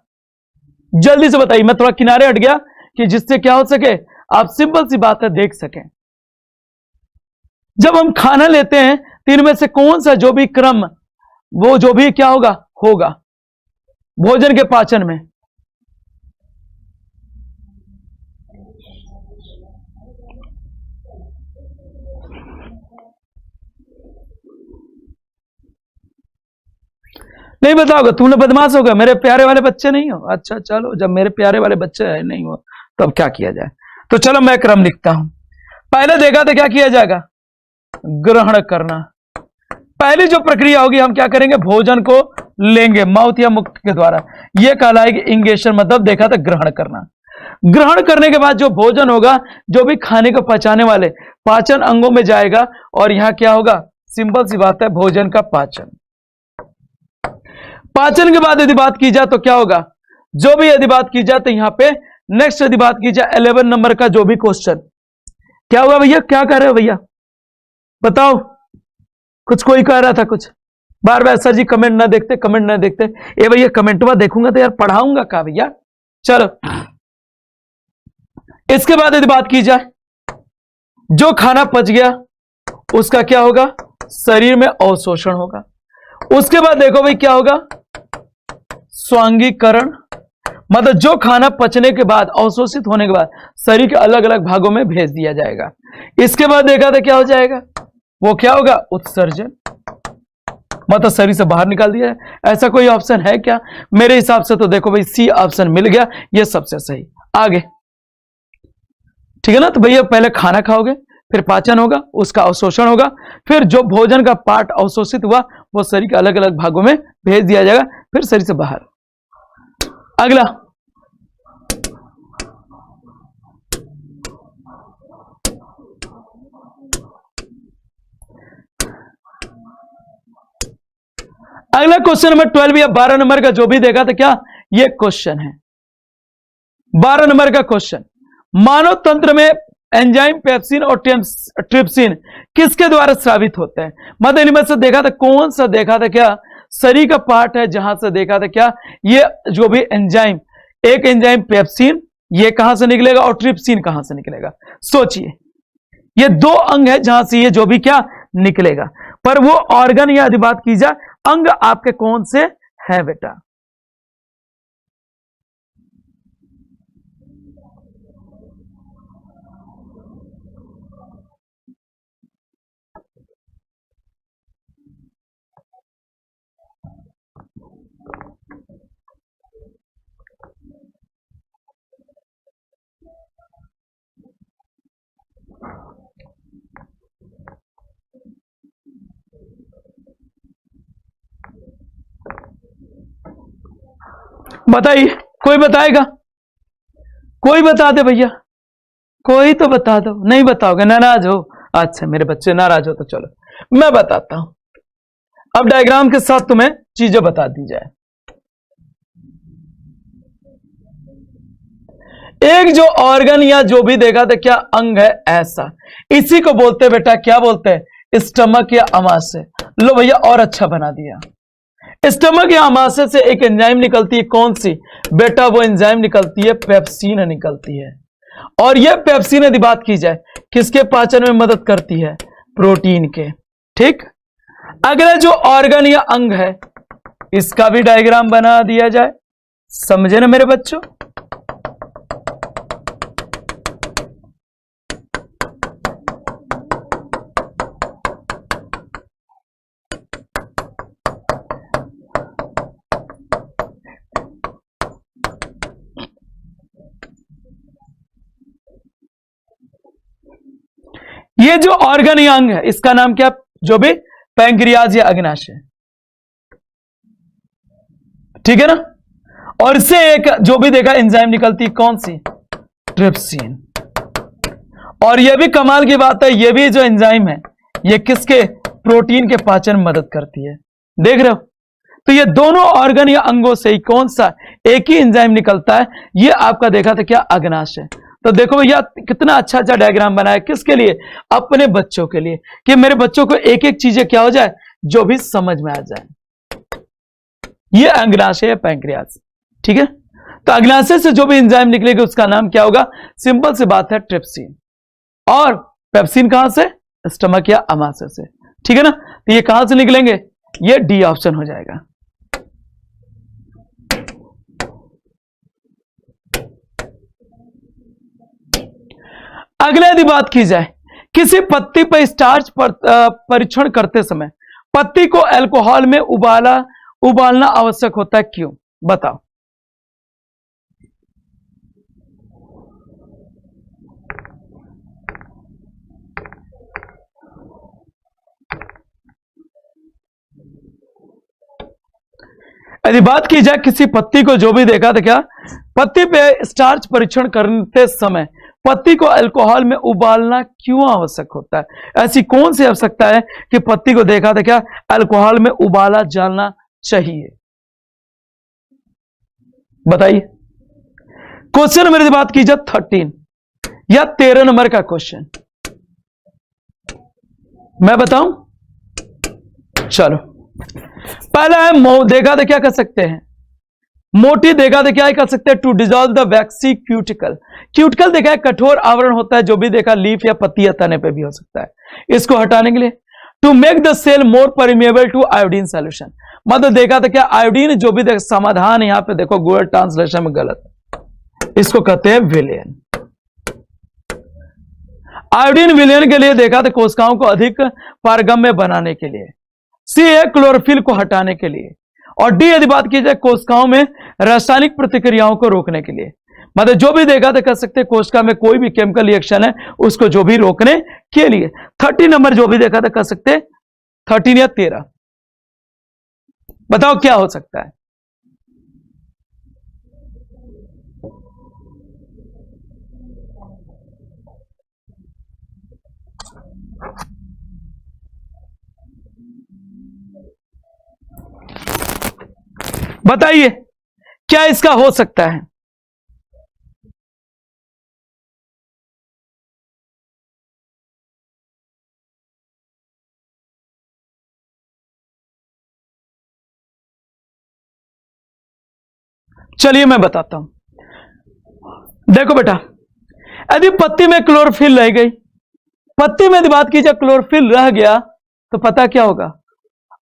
जल्दी से बताइए, मैं थोड़ा किनारे हट गया कि जिससे क्या हो सके, आप सिंपल सी बात है देख सकें। जब हम खाना लेते हैं तो इनमें से कौन सा जो भी क्रम, वो जो भी क्या होगा, होगा भोजन के पाचन में। नहीं बताओगे, तुमने बदमाश होगा, मेरे प्यारे वाले बच्चे नहीं हो। अच्छा चलो, जब मेरे प्यारे वाले बच्चे है नहीं हो तो अब क्या किया जाए। तो चलो मैं क्रम लिखता हूं। पहले देखा था क्या किया जाएगा, ग्रहण करना। पहली जो प्रक्रिया होगी, हम क्या करेंगे, भोजन को लेंगे माउथ या मुख के द्वारा, यह कहलाएगी इंगेशन, मतलब देखा था ग्रहण करना। ग्रहण करने के बाद जो भोजन होगा, जो भी खाने को पचाने वाले पाचन अंगों में जाएगा, और यहां क्या होगा, सिंपल सी बात है, भोजन का पाचन। पाचन के बाद यदि बात की जाए तो क्या होगा, जो भी यदि बात की जाए तो यहां पे नेक्स्ट यदि बात की जाए 11 नंबर का जो भी क्वेश्चन, क्या हुआ भैया, क्या कह रहे हो भैया बताओ। कुछ कोई कह रहा था कुछ, बार बार सर जी कमेंट ना देखते, कमेंट ना देखते। ए भैया कमेंट में देखूंगा तो यार पढ़ाऊंगा क्या भैया। चलो इसके बाद यदि बात की जाए, जो खाना पच गया उसका क्या होगा, शरीर में अवशोषण होगा। उसके बाद देखो भाई क्या होगा, स्वांगीकरण, मतलब जो खाना पचने के बाद, अवशोषित होने के बाद शरीर के अलग अलग भागों में भेज दिया जाएगा। इसके बाद देखा था क्या हो जाएगा, वो क्या होगा, उत्सर्जन, मतलब शरीर से बाहर निकाल दिया है। ऐसा कोई ऑप्शन है क्या, मेरे हिसाब से तो देखो भाई सी ऑप्शन मिल गया, ये सबसे सही। आगे ठीक है ना। तो भैया पहले खाना खाओगे, फिर पाचन होगा, उसका अवशोषण होगा, फिर जो भोजन का पार्ट अवशोषित हुआ वो शरीर के अलग अलग भागों में भेज दिया जाएगा, फिर शरीर से बाहर। अगला अगला क्वेश्चन नंबर 12 या 12 नंबर का जो भी देखा था क्या, ये क्वेश्चन है 12 नंबर का क्वेश्चन। मानव तंत्र में एंजाइम पेप्सिन और ट्रिप्सिन किसके द्वारा स्रावित होते हैं? मतलब इनमें से देखा था, कौन सा देखा था क्या शरीर का पार्ट है जहां से देखा था क्या ये जो भी एंजाइम, एक एंजाइम पेप्सिन ये कहां से निकलेगा और ट्रिप्सिन कहां से निकलेगा? सोचिए, ये दो अंग है जहां से ये जो भी क्या निकलेगा। पर वो ऑर्गन या यदि बात की जाए अंग आपके कौन से हैं बेटा? बताइए, कोई बताएगा? कोई बता दे भैया, कोई तो बता दो। नहीं बताओगे, नाराज हो? अच्छा मेरे बच्चे नाराज हो तो चलो मैं बताता हूं। अब डायग्राम के साथ तुम्हें चीजें बता दी जाए। एक जो ऑर्गन या जो भी देखा था क्या अंग है ऐसा, इसी को बोलते हैं बेटा, क्या बोलते हैं? स्टमक या अमाशय। लो भैया और अच्छा बना दिया। स्टमक या अमाशय से एक एंजाइम निकलती है, कौन सी बेटा? वो एंजाइम निकलती है पेप्सिन निकलती है। और यह पेप्सिन यदि बात की जाए किसके पाचन में मदद करती है? प्रोटीन के। ठीक, अगला जो ऑर्गन या अंग है इसका भी डायग्राम बना दिया जाए, समझे ना मेरे बच्चों? ये जो ऑर्गन या अंग है इसका नाम क्या? जो भी पैंक्रियाज या अग्नाशय, ठीक है ना? और इससे एक जो भी देखा एंजाइम निकलती है, कौन सी? ट्रिप्सिन। और यह भी कमाल की बात है, यह भी जो एंजाइम है ये किसके? प्रोटीन के पाचन में मदद करती है। देख रहे हो? तो ये दोनों ऑर्गन या अंगों से ही कौन सा एक ही एंजाइम निकलता है, ये आपका देखा था क्या? अग्नाशय। तो देखो भैया कितना अच्छा अच्छा डायग्राम बनाया, किसके लिए? अपने बच्चों के लिए, कि मेरे बच्चों को एक एक चीजें क्या हो जाए, जो भी समझ में आ जाए। ये अग्नाशय है, पैंक्रियाज, ठीक है? तो अग्नाशय से जो भी एंजाइम निकलेगा उसका नाम क्या होगा? सिंपल सी बात है, ट्रिप्सिन। और पेप्सिन कहां से? स्टमक या अमाशय से, ठीक है ना? तो ये कहां से निकलेंगे? ये डी ऑप्शन हो जाएगा। अगले यदि बात की जाए, किसी पत्ती पर स्टार्च परीक्षण करते समय पत्ती को अल्कोहल में उबालना आवश्यक होता है, क्यों? बताओ। यदि बात की जाए किसी पत्ती को जो भी देखा था क्या, पत्ती पे स्टार्च परीक्षण करते समय पत्ती को अल्कोहल में उबालना क्यों आवश्यक होता है? ऐसी कौन सी आवश्यकता है कि पत्ती को देखा था क्या अल्कोहल में उबाला जाना चाहिए? बताइए। क्वेश्चन नंबर की बात की जाए 13 या 13 नंबर का क्वेश्चन, मैं बताऊं? चलो, पहला है देखा था क्या कर सकते हैं? मोटी देखा था क्या कर सकते हैं? To dissolve the waxy cuticle. Cuticle देखा है कठोर आवरण होता है, जो भी देखा लीफ या पत्ती या तने पे भी हो सकता है, इसको हटाने के लिए। To make the cell more permeable to iodine solution, मतलब देखा था क्या आयोडीन जो भी देखा, समाधान यहां पे देखो गूगल ट्रांसलेशन में गलत, इसको कहते हैं विलयन। आयोडीन विलयन के लिए देखा था कोशिकाओं को अधिक पारगम्य बनाने के लिए। सी है क्लोरोफिल को हटाने के लिए। और डी यदि बात की जाए कोशिकाओं में रासायनिक प्रतिक्रियाओं को रोकने के लिए, मतलब जो भी देखा तो कर सकते कोशिका में कोई भी केमिकल रिएक्शन है उसको जो भी रोकने के लिए। 30 नंबर जो भी देखा था कर सकते 13 या 13, बताओ क्या हो सकता है? बताइए क्या इसका हो सकता है? चलिए मैं बताता हूं। देखो बेटा, यदि पत्ती में क्लोरोफिल रह गई, पत्ती में यदि बात की जाए क्लोरोफिल रह गया तो पता क्या होगा।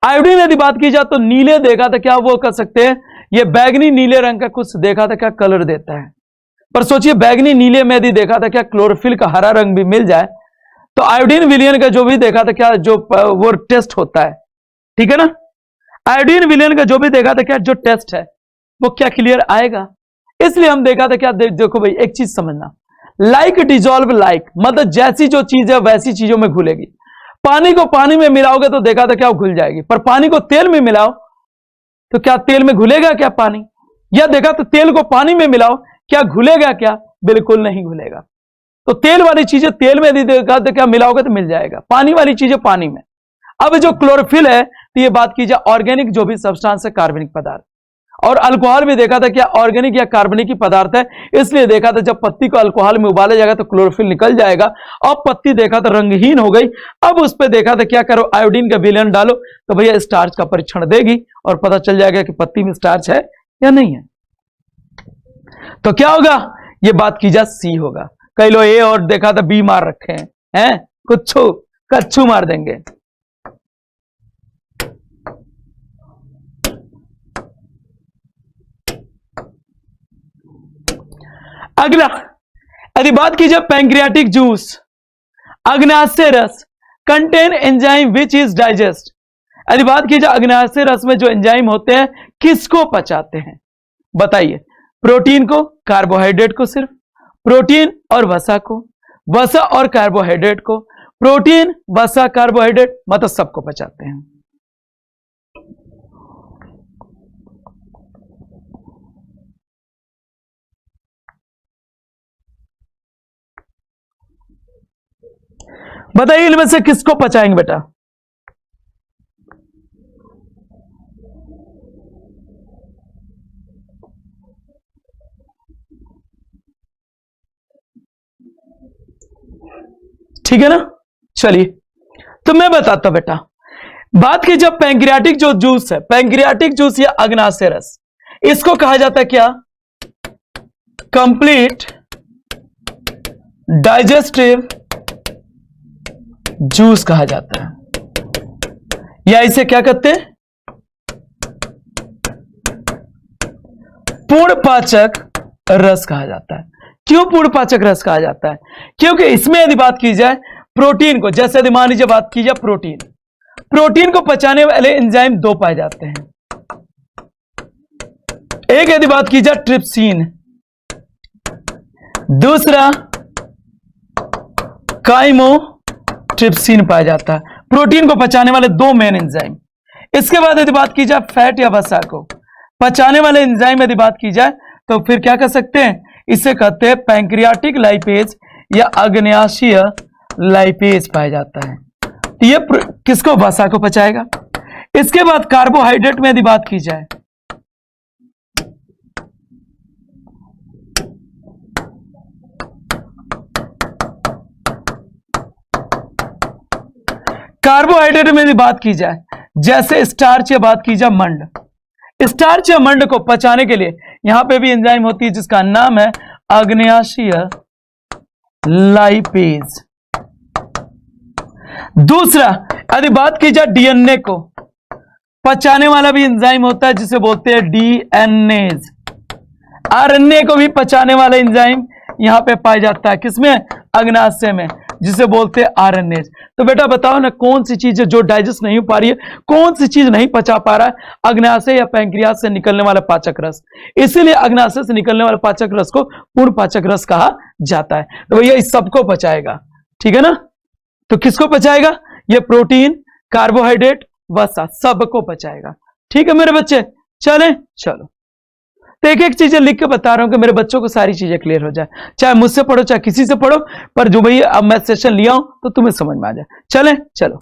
आयोडीन यदि बात की जाए तो नीले देखा था, क्या वो कर सकते हैं, ये बैगनी नीले रंग का कुछ देखा था, क्या कलर देता है। पर सोचिए बैगनी नीले में यदि देखा था क्या क्लोरोफिल का हरा रंग भी मिल जाए तो आयोडीन विलयन का जो भी देखा था क्या जो वो टेस्ट होता है, ठीक है ना। आयोडीन विलयन का जो भी देखा था क्या जो टेस्ट है वो क्या क्लियर आएगा। इसलिए हम देखा था क्या, देखो भाई एक चीज समझना, लाइक डिजॉल्व लाइक, मतलब जैसी जो चीज है वैसी चीजों में घुलेगी। पानी को पानी में मिलाओगे तो देखा था क्या घुल जाएगी, पर पानी को तेल में मिलाओ तो क्या तेल में घुलेगा क्या पानी, या देखा तो तेल को पानी में मिलाओ क्या घुलेगा क्या, बिल्कुल नहीं घुलेगा। तो तेल वाली चीजें तेल में यदि देखा तो क्या मिलाओगे तो मिल जाएगा, पानी वाली चीजें पानी में। अब जो क्लोरोफिल है तो ये बात की जाए ऑर्गेनिक जो भी सब्सटेंस है, कार्बनिक पदार्थ, और अल्कोहल भी देखा था क्या ऑर्गेनिक या कार्बनिक ही पदार्थ है। इसलिए देखा था जब पत्ती को अल्कोहल में उबाला जाएगा तो क्लोरोफिल निकल जाएगा। अब पत्ती देखा था रंगहीन हो गई, अब उस पर देखा था क्या करो, आयोडीन का विलयन डालो तो भैया स्टार्च का परीक्षण देगी और पता चल जाएगा कि पत्ती में स्टार्च है या नहीं है। तो क्या होगा, ये बात की जाए सी होगा। कई लोग ए और देखा था बी मार रखे हैं, कुछ कच्छू मार देंगे। अगला यदि बात की जाए पैंक्रियाटिक जूस, अग्नाशय रस contain enzyme which is digest. यदि बात की जाए अग्नाशय रस में जो एंजाइम होते हैं किसको पचाते हैं, बताइए। प्रोटीन को, कार्बोहाइड्रेट को, सिर्फ प्रोटीन और वसा को, वसा और कार्बोहाइड्रेट को, प्रोटीन वसा कार्बोहाइड्रेट, मतलब सबको पचाते हैं। बताइए इनमें से किसको पचाएंगे बेटा। ठीक है ना, चलिए तो मैं बताता हूं बेटा। बात की जब पैंक्रियाटिक जो जूस है, पैंक्रियाटिक जूस या अग्नाशय रस, इसको कहा जाता है क्या, कंप्लीट डाइजेस्टिव जूस कहा जाता है, या इसे क्या कहते हैं, पूर्ण पाचक रस कहा जाता है। क्यों पूर्ण पाचक रस कहा जाता है, क्योंकि इसमें यदि बात की जाए प्रोटीन को, जैसे यदि मान लीजिए बात की जाए प्रोटीन, प्रोटीन को पचाने वाले एंजाइम दो पाए जाते हैं। एक यदि बात की जाए ट्रिप्सिन, दूसरा काइमोट्रिप्सिन पाया जाता है। प्रोटीन को पचाने वाले दो मेन एंजाइम। इसके बाद यदि बात की जाए फैट या वसा को पचाने वाले एंजाइम यदि बात की जाए तो फिर क्या कर सकते हैं, इसे कहते हैं पैंक्रियाटिक लाइपेज या अग्नाशयीय लाइपेज पाया जाता है। तो ये किसको, वसा को पचाएगा। इसके बाद कार्बोहाइड्रेट में यदि बात की जाए, कार्बोहाइड्रेट में यदि बात की जाए, जैसे स्टार्च या बात की जाए मंड, स्टार्च या मंड को पचाने के लिए यहां पे भी एंजाइम होती है जिसका नाम है अग्नाशयीय लाइपेज। दूसरा यदि बात की जाए डीएनए को पचाने वाला भी एंजाइम होता है जिसे बोलते हैं डीएनएज। आरएनए को भी पचाने वाला एंजाइम यहां पे पाया जाता है, किसमें, अग्नाशय में, जिसे बोलते हैं आरएनएज। तो बेटा बताओ ना कौन सी चीज है जो डाइजेस्ट नहीं हो पा रही है, कौन सी चीज नहीं पचा पा रहा है, अग्नाशय या पैंक्रियास से निकलने वाला पाचक रस। इसीलिए अग्नाशय से निकलने वाले पाचक रस को पूर्ण पाचक रस कहा जाता है। तो भैया इस सबको पचाएगा, ठीक है ना। तो किसको पचाएगा, ये प्रोटीन, कार्बोहाइड्रेट, वसा, सबको पचाएगा। ठीक है मेरे बच्चे, चलें चलो। तो एक एक चीजें लिख के बता रहा हूं कि मेरे बच्चों को सारी चीजें क्लियर हो जाए, चाहे मुझसे पढ़ो चाहे किसी से पढ़ो, पर जो भैया अब मैं सेशन लिया हूं तो तुम्हें समझ में आ जाए। चलें चलो।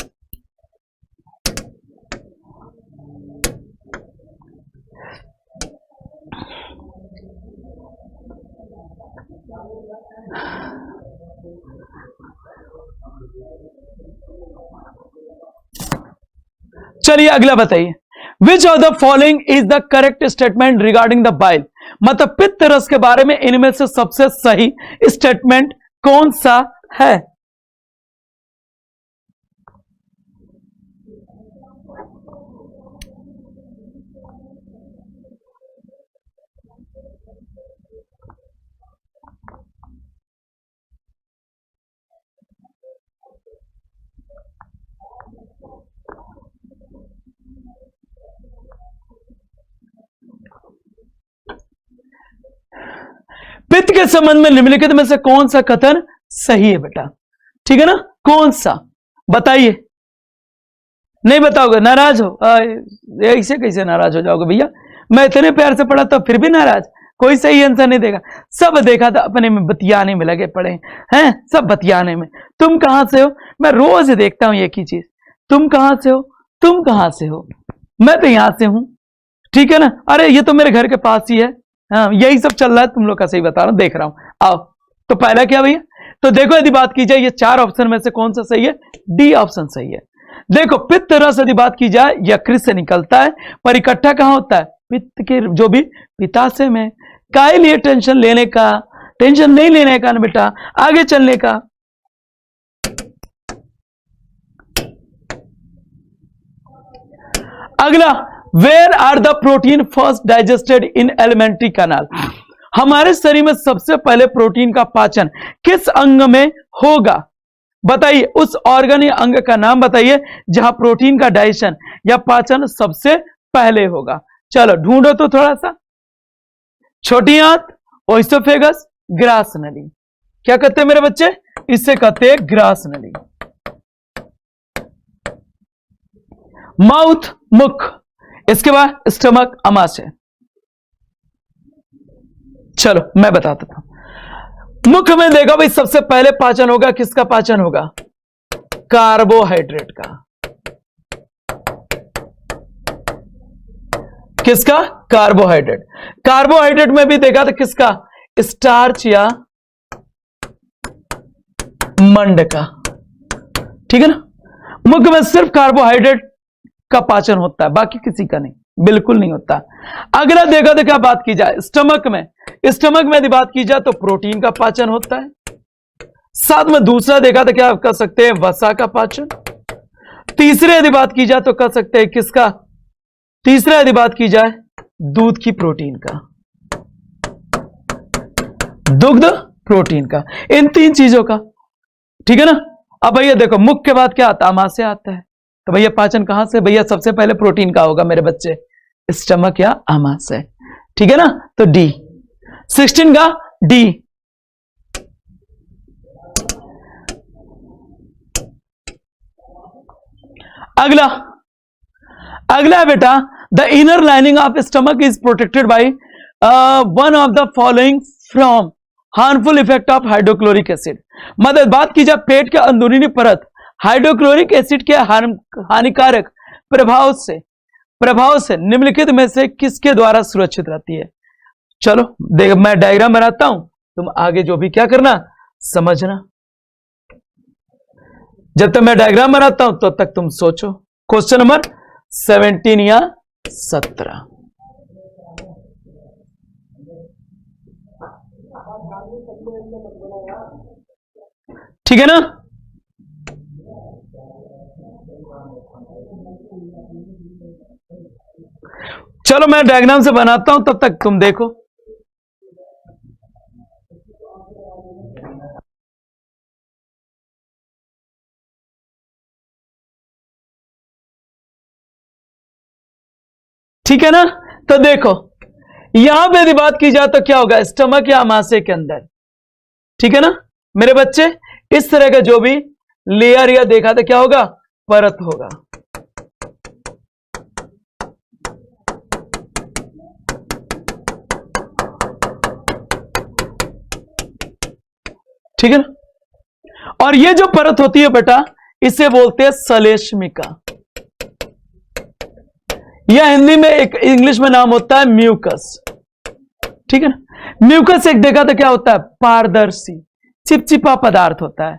चलिए अगला बताइए, विच of the following is the correct statement regarding the bile. मतलब पित्त रस के बारे में इनमें से सबसे सही स्टेटमेंट कौन सा है? पित्त के संबंध में निम्नलिखित में से कौन सा कथन सही है बेटा? ठीक है ना, कौन सा बताइए? नहीं बताओगे, नाराज हो? ऐसे कैसे नाराज हो जाओगे भैया? मैं इतने प्यार से पढ़ा तो फिर भी नाराज? कोई सही आंसर नहीं देगा। सब देखा था अपने में बतियाने में लगे पड़े हैं, सब बतियाने में। तुम कहां से हो? मैं रोज देखता हूं एक ही चीज, तुम कहां से हो, तुम कहां से हो? मैं तो यहां से हूं, ठीक है ना। अरे ये तो मेरे घर के पास ही है। हाँ, यही सब चल रहा है, तुम लोग का सही बता रहा हूं, देख रहा हूं। आओ, तो पहला क्या भैया? तो देखो यदि बात की जाए ये 4 ऑप्शन में से कौन सा सही है? डी ऑप्शन सही है। देखो पित्त रस यदि बात की जाए यकृत से निकलता है, पर इकट्ठा कहां होता है? पित्त के जो भी पित्ताशय में। काहे लिए टेंशन लेने का, टेंशन नहीं लेने का ना बेटा, आगे चलने का। अगला, where are the protein first digested in alimentary canal? हमारे शरीर में सबसे पहले प्रोटीन का पाचन किस अंग में होगा? बताइए, उस ऑर्गन या अंग का नाम बताइए जहां प्रोटीन का डाइजेशन या पाचन सबसे पहले होगा। चलो ढूंढो तो थोड़ा सा। छोटी आंत, ओइसोफेगस, ग्रास नली। क्या कहते हैं मेरे बच्चे? इससे कहते हैं ग्रास नली। माउथ, मुख, इसके बाद स्टमक, अमाशय। चलो मैं बता देता हूं। मुख में देखा भाई, सबसे पहले पाचन होगा, किसका पाचन होगा? कार्बोहाइड्रेट का। किसका? कार्बोहाइड्रेट। कार्बोहाइड्रेट में भी देखा था किसका? स्टार्च या मंड का। ठीक है ना। मुख में सिर्फ कार्बोहाइड्रेट का पाचन होता है, बाकी किसी का नहीं, बिल्कुल नहीं होता। अगला देखा तो क्या बात की जाए? स्टमक में। स्टमक में यदि बात की जाए तो प्रोटीन का पाचन होता है। साथ में दूसरा देखा तो क्या कह सकते हैं? वसा का पाचन। तीसरे यदि बात की जाए तो कह सकते हैं किसका? तीसरा यदि बात की जाए दूध की प्रोटीन का, दुग्ध प्रोटीन का, इन 3 चीजों का। ठीक है ना। अब भैया देखो, मुख के बाद क्या आता है? अमाशय आता है। तो भैया पाचन कहां से? भैया सबसे पहले प्रोटीन का होगा मेरे बच्चे, स्टमक या अमाशय। ठीक है ना। तो डी 16 का डी। अगला है बेटा, the inner lining of stomach is protected by one of the following from harmful effect of hydrochloric acid. मतलब बात की जाए पेट के अंदरूनी परत हाइड्रोक्लोरिक एसिड के हानिकारक प्रभाव से निम्नलिखित में से किसके द्वारा सुरक्षित रहती है? चलो देख, मैं डायग्राम बनाता हूं, तुम आगे जो भी क्या करना समझना। जब तक मैं डायग्राम बनाता हूं तब तक तुम सोचो। क्वेश्चन नंबर 17 या 17। ठीक है ना। चलो मैं डायग्राम से बनाता हूं, तब तक तुम देखो। ठीक है ना। तो देखो यहां पे यदि बात की जाए तो क्या होगा? स्टमक या अमाशय के अंदर। ठीक है ना मेरे बच्चे, इस तरह का जो भी लेयर या देखा तो क्या होगा? परत होगा। ठीक है ना। और ये जो परत होती है बेटा, इसे बोलते हैं सलेष्मिका, या हिंदी में एक इंग्लिश में नाम होता है म्यूकस। ठीक है ना। म्यूकस एक देखा तो क्या होता है? पारदर्शी चिपचिपा पदार्थ होता है।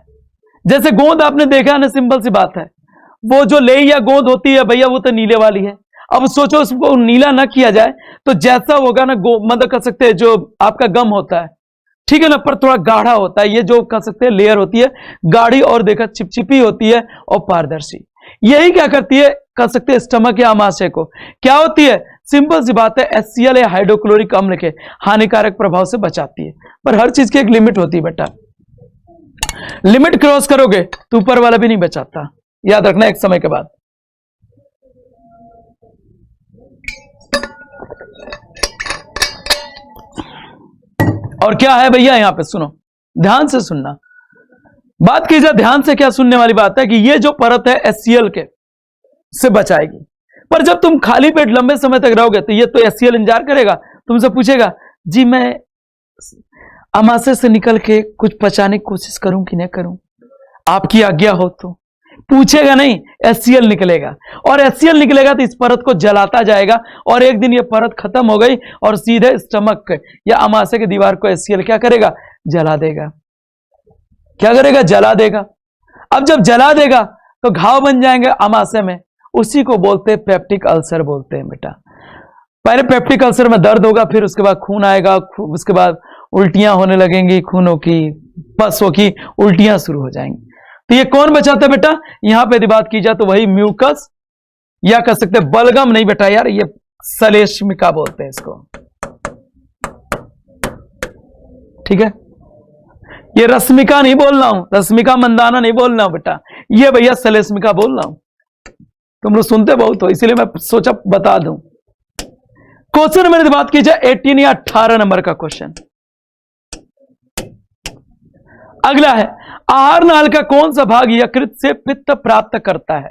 जैसे गोंद आपने देखा ना, सिंपल सी बात है, वो जो लेई या गोंद होती है भैया वो तो नीले वाली है, अब सोचो उसको नीला ना किया जाए तो जैसा होगा ना, मतलब कह सकते हैं जो आपका गम होता है, ठीक है ना, पर थोड़ा गाढ़ा होता है, ये जो कह सकते हैं लेयर होती है गाढ़ी और देखा चिपचिपी होती है और पारदर्शी। यही क्या करती है, कह सकते हैं स्टमक या आमाशय को क्या होती है, सिंपल सी बात है, HCl या हाइड्रोक्लोरिक अम्ल के हानिकारक प्रभाव से बचाती है। पर हर चीज की एक लिमिट होती है बेटा, लिमिट क्रॉस करोगे तो ऊपर वाला भी नहीं बचाता, याद रखना एक समय के बाद। और क्या है भैया यहां पे, सुनो ध्यान से सुनना, बात की जाए ध्यान से, क्या सुनने वाली बात है कि ये जो परत है HCl के से बचाएगी, पर जब तुम खाली पेट लंबे समय तक रहोगे तो ये तो HCl इंतजार करेगा, तुमसे पूछेगा जी मैं आमाशय से निकल के कुछ पचाने की कोशिश करूं कि नहीं करूं, आपकी आज्ञा हो तो। पूछेगा नहीं, HCl निकलेगा, और HCl निकलेगा तो इस परत को जलाता जाएगा, और एक दिन ये परत खत्म हो गई और सीधे स्टमक या आमाशय की दीवार को HCl क्या करेगा, जला देगा। क्या करेगा, जला देगा। अब जब जला देगा तो घाव बन जाएंगे आमाशय में, उसी को बोलते हैं पेप्टिक अल्सर बोलते हैं बेटा। पहले पेप्टिक अल्सर में दर्द होगा, फिर उसके बाद खून आएगा, उसके बाद उल्टियां होने लगेंगी, खूनों की पसों की उल्टियां शुरू हो जाएंगी। तो ये कौन बचाता है बेटा, यहां पे यदि बात की जाए तो वही म्यूकस, या कह सकते हैं बलगम नहीं बेटा यार, ये सलेश्मिका बोलते हैं इसको, ठीक है। ये रश्मिका नहीं बोल रहा हूं, रश्मिका मंदाना नहीं बोल रहा हूं बेटा, ये भैया सलेश्मिका बोल रहा हूं। तुम लोग सुनते बहुत हो इसलिए मैं सोचा बता दूं। क्वेश्चन नंबर यदि बात की जाए 18 या 18 नंबर का क्वेश्चन अगला है, आहार नाल का कौन सा भाग यकृत से पित्त प्राप्त करता है,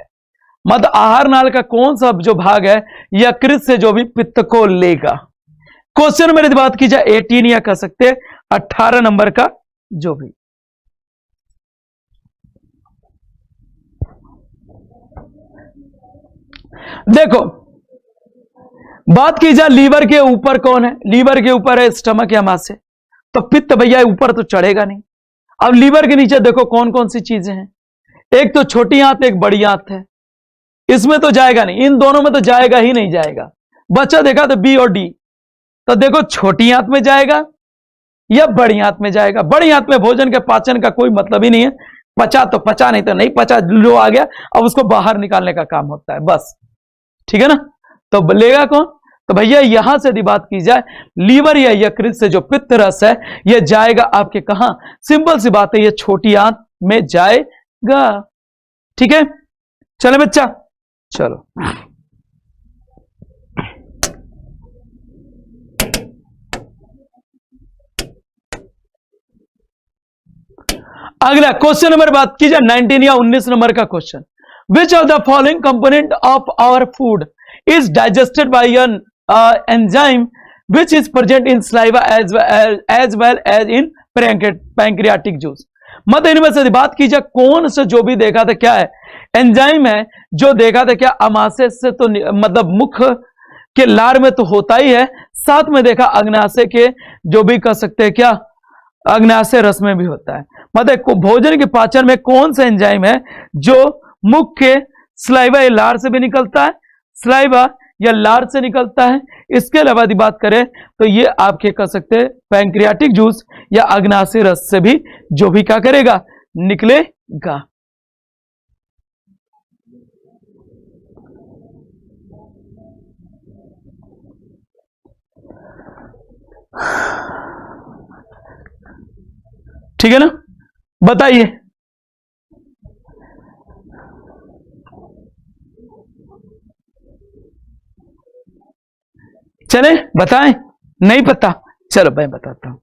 मतलब आहार नाल का कौन सा जो भाग है यकृत से जो भी पित्त को लेगा। क्वेश्चन नंबर यदि बात की जाए 18 या कह सकते 18 नंबर का जो भी, देखो बात की जाए लीवर के ऊपर कौन है, लीवर के ऊपर है स्टमक या आमाशय, तो पित्त भैया ऊपर तो चढ़ेगा नहीं। अब लीवर के नीचे देखो कौन कौन सी चीजें हैं, एक तो छोटी आंत एक बड़ी आंत है, इसमें तो जाएगा नहीं, इन दोनों में तो जाएगा ही नहीं जाएगा। बच्चा देखा तो बी और डी, तो देखो छोटी आंत में जाएगा या बड़ी आंत में जाएगा। बड़ी आंत में भोजन के पाचन का कोई मतलब ही नहीं है, पचा तो पचा, नहीं तो नहीं पचा, लो आ गया, अब उसको बाहर निकालने का काम होता है बस, ठीक है ना। तो लेगा कौन, तो भैया यहां से यदि बात की जाए लीवर या यकृत से जो पित्त रस है यह जाएगा आपके कहां, सिंपल सी बात है ये छोटी आंत में जाएगा, ठीक है। चले बच्चा, चलो अगला क्वेश्चन नंबर बात की जाए 19 या 19 नंबर का question, which of the following component of our food is digested by an enzyme which is present in saliva as well as in pancreatic juice. मतलब इनमें से बात की जाए कौन से जो भी देखा था क्या है, एंजाइम है जो देखा था क्या आमाशय से तो मतलब मुख के लार में तो होता ही है, साथ में देखा अग्नाशय के जो भी कह सकते हैं क्या अग्नाशय रस में भी होता है। मतलब भोजन के पाचन में कौन सा एंजाइम है जो मुख के स्लाइवा या लार से भी निकलता है, स्लाइवा या लार से निकलता है। इसके अलावा यदि बात करें तो ये आपके कह सकते हैं पैंक्रियाटिक जूस या अग्नाशय रस से भी जो भी क्या करेगा, निकलेगा। ठीक है ना, बताइए। चले बताएं, नहीं पता, चलो मैं बताता हूं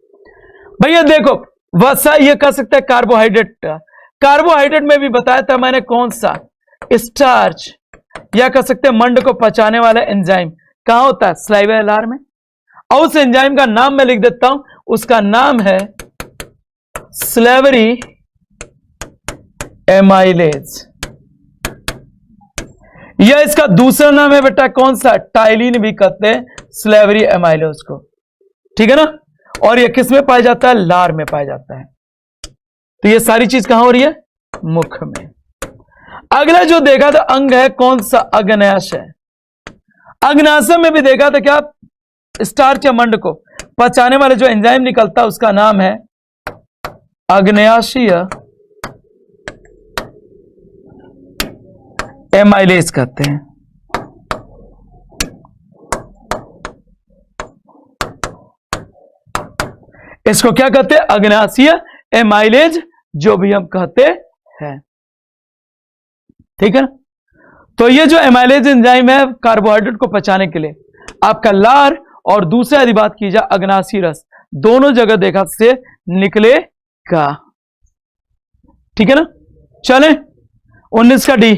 भैया। देखो वसा ये कह सकते हैं कार्बोहाइड्रेट, कार्बोहाइड्रेट में भी बताया था मैंने कौन सा, स्टार्च या कह सकते हैं मंड को पचाने वाला एंजाइम कहां होता है, स्लाइवा लार में। और उस एंजाइम का नाम मैं लिख देता हूं, उसका नाम है स्लेवरी एमाइलेज, यह इसका दूसरा नाम है बेटा कौन सा, टाइलिन भी कहते हैं स्लेवरी एमाइलेज को, ठीक है ना। और यह किस में पाया जाता है, लार में पाया जाता है। तो ये सारी चीज कहां हो रही है, मुख में। अगला जो देखा था अंग है कौन सा, अग्न्याशय। अग्नाशय में भी देखा था क्या, स्टार्च या मंड को पचाने वाले जो एंजाइम निकलता है उसका नाम है अग्नाशयीय एमाइलेज कहते हैं। इसको क्या कहते हैं, अग्नाशयीय एमाइलेज जो भी हम कहते हैं, ठीक है ना। तो ये जो एमाइलेज एंजाइम है कार्बोहाइड्रेट को पचाने के लिए, आपका लार और दूसरा यदि बात की जाए अग्नाशयी रस, दोनों जगह देखा से निकलेगा, ठीक है ना। चले 19 का डी,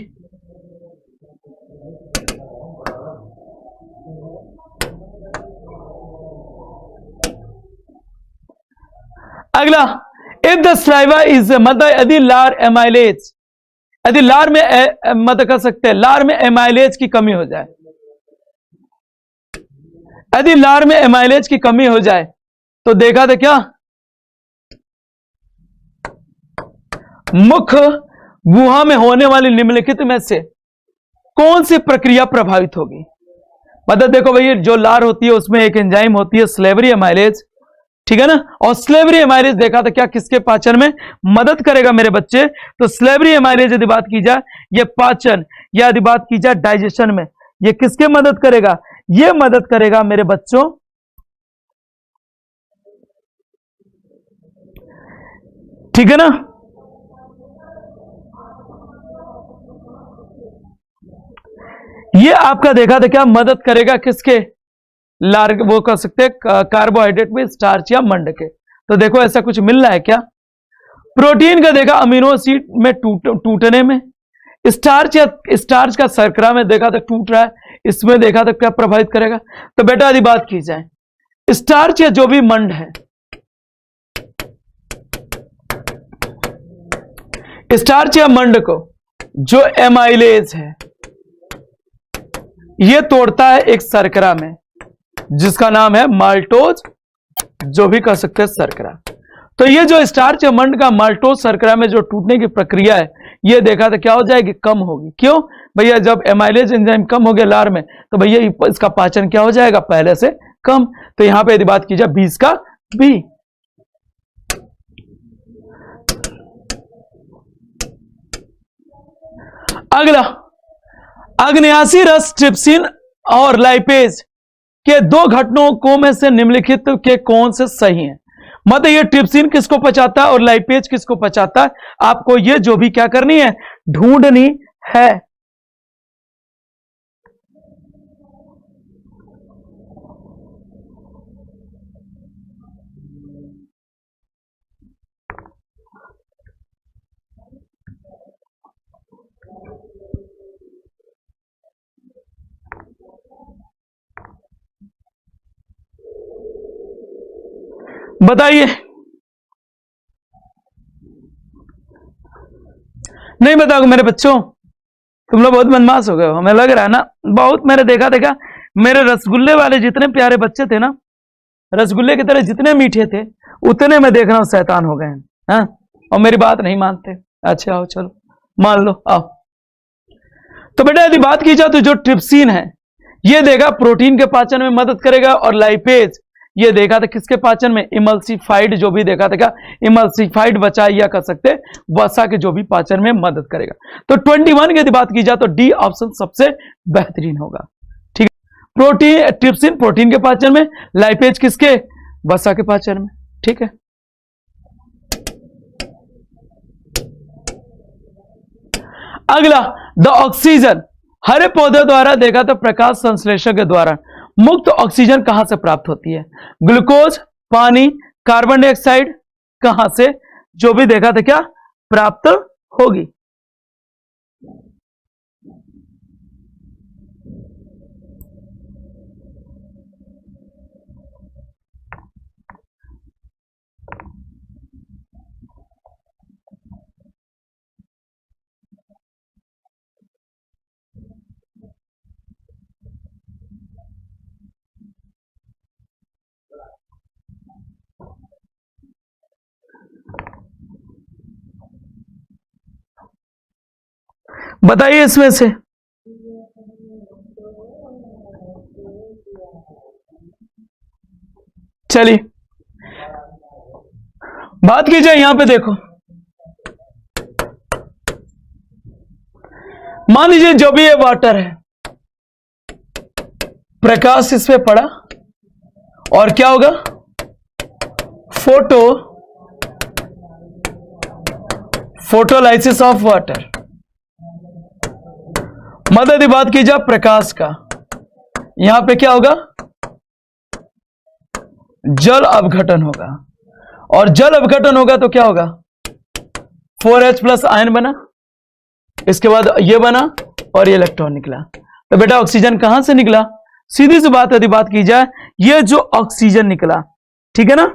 अगला इफ द सलाइवा इज मतलब यदि लार एमाइलेज, यदि लार में मतलब कर सकते हैं लार में एमाइलेज की कमी हो जाए, यदि लार में एमाइलेज की कमी हो जाए तो देखा था क्या, मुख्य गुहा में होने वाली निम्नलिखित में से कौन सी प्रक्रिया प्रभावित होगी। मतलब देखो भैया जो लार होती है उसमें एक एंजाइम होती है स्लेवरी एमाइलेज, ठीक है ना। और स्लेवरी एमाइलेज देखा था क्या किसके पाचन में मदद करेगा मेरे बच्चे, तो स्लेवरी एमाइलेज यदि बात की जाए ये पाचन या यदि बात की जाए डाइजेशन में, ये किसके मदद करेगा, ये मदद करेगा मेरे बच्चों ठीक है ना। ये आपका देखा था क्या मदद करेगा किसके, लार वो कर सकते हैं कार्बोहाइड्रेट में स्टार्च या मंड के। तो देखो ऐसा कुछ मिल रहा है क्या, प्रोटीन का देखा अमीनो एसिड में टूटने में, स्टार्च या स्टार्च का शर्करा में देखा था टूट रहा है, इसमें देखा था क्या प्रभावित करेगा। तो बेटा यदि बात की जाए स्टार्च या जो भी मंड है, स्टार्च या मंड को जो एमाइलेज है ये तोड़ता है एक शर्करा में जिसका नाम है माल्टोज, जो भी कह सकते हैं शर्करा। तो ये जो स्टार्च या मंड का माल्टोज शर्करा में जो टूटने की प्रक्रिया है ये देखा था क्या हो जाएगी, कम होगी। क्यों भैया, जब एमाइलेज एंजाइम कम हो गया लार में तो भैया इसका पाचन क्या हो जाएगा पहले से कम। तो यहां पे यदि बात की जाए 20 का बी। अगला अग्नाशयी रस ट्रिप्सिन और लाइपेज के दो घटकों को में से निम्नलिखित के कौन से सही हैं। मतलब ये ट्रिप्सिन किसको पचाता है और लाइपेज किसको पचाता है, आपको ये जो भी क्या करनी है ढूंढनी है। बताइए, नहीं बताओगे मेरे बच्चों, तुम लोग बहुत बदमाश हो गए हो, हमें लग रहा है ना बहुत। मैंने देखा मेरे रसगुल्ले वाले जितने प्यारे बच्चे थे ना, रसगुल्ले की तरह जितने मीठे थे उतने मैं देख रहा हूं शैतान हो गए हैं, हाँ? और मेरी बात नहीं मानते। अच्छा आओ चलो मान लो आओ। तो बेटा यदि बात की जाए तो जो ट्रिप्सिन है ये देगा प्रोटीन के पाचन में मदद करेगा, और लाइपेज ये देखा था किसके पाचन में, इमल्सिफाइड जो भी देखा था क्या, इमल्सिफाइड वसा या कर सकते वसा के जो भी पाचन में मदद करेगा। तो 21 की यदि बात की जाए तो डी ऑप्शन सबसे बेहतरीन होगा, ठीक है। प्रोटीन ट्रिप्सिन प्रोटीन के पाचन में, लाइपेज किसके, वसा के पाचन में, ठीक है। अगला द ऑक्सीजन हरे पौधे द्वारा देखा था प्रकाश संश्लेषण के द्वारा मुक्त ऑक्सीजन कहां से प्राप्त होती है, ग्लूकोज, पानी, कार्बन डाइऑक्साइड, कहां से जो भी देखा था क्या प्राप्त होगी। बताइए इसमें से, चलिए बात की जाए, यहां पे देखो, मान लीजिए जो भी ये वाटर है, प्रकाश इस पे पड़ा और क्या होगा, फोटोलाइसिस ऑफ वाटर। मतलब यदि बात की जाए प्रकाश का, यहां पे क्या होगा, जल अपघटन होगा, और जल अपघटन होगा तो क्या होगा, 4H+ आयन बना, इसके बाद ये बना और ये इलेक्ट्रॉन निकला। तो बेटा ऑक्सीजन कहां से निकला, सीधी सी बात यदि बात की जाए, ये जो ऑक्सीजन निकला, ठीक है ना,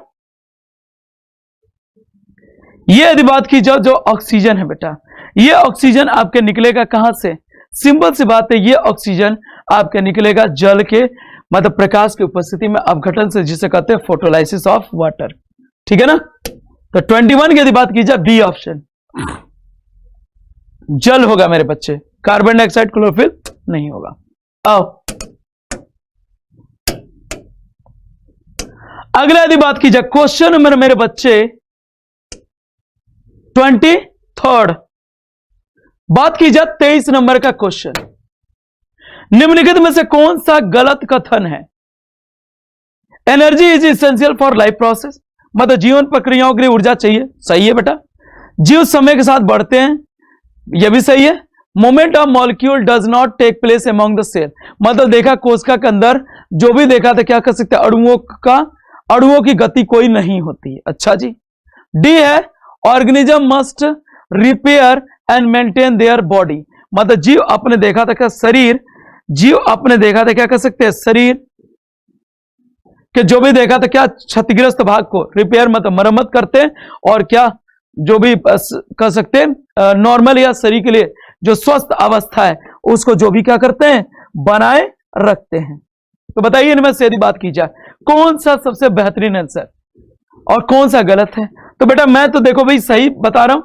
ये यदि बात की जाए जो ऑक्सीजन है बेटा, ये ऑक्सीजन आपके निकलेगा कहां से, सिंपल सी बात है, ये ऑक्सीजन आपके निकलेगा जल के, मतलब प्रकाश की उपस्थिति में अपघटन से, जिसे कहते हैं फोटोलाइसिस ऑफ वाटर, ठीक है ना। तो 21 की यदि बात की जाए, बी ऑप्शन जल होगा मेरे बच्चे, कार्बन डाइऑक्साइड क्लोरोफिल नहीं होगा। आओ अगला यदि बात की जाए, क्वेश्चन नंबर मेरे बच्चे 23, बात की जाए 23 नंबर का क्वेश्चन, निम्नलिखित में से कौन सा गलत कथन है। Energy is essential for life process, मतलब जीवन प्रक्रियाओं के लिए ऊर्जा चाहिए, सही है बेटा। जीव समय के साथ बढ़ते हैं, यह भी सही है। Moment of molecule does not take place among the cell, मतलब देखा कोशिका के अंदर जो भी देखा था, क्या कर सकते हैं, अणुओं की गति कोई नहीं होती। अच्छा जी। डी है, organism must repair and maintain their body, मतलब जीव अपने देखा था क्या, जीव अपने देखा था क्या कर सकते हैं, शरीर के जो भी देखा था क्या, क्षतिग्रस्त भाग को रिपेयर मतलब मरम्मत करते हैं, और क्या जो भी कर सकते हैं नॉर्मल या शरीर के लिए जो स्वस्थ अवस्था है उसको जो भी क्या करते हैं, बनाए रखते हैं। तो बताइए इनमें से यदि बात की जाए कौन सा सबसे बेहतरीन आंसर और कौन सा गलत है। तो बेटा मैं तो देखो भाई सही बता रहा हूं,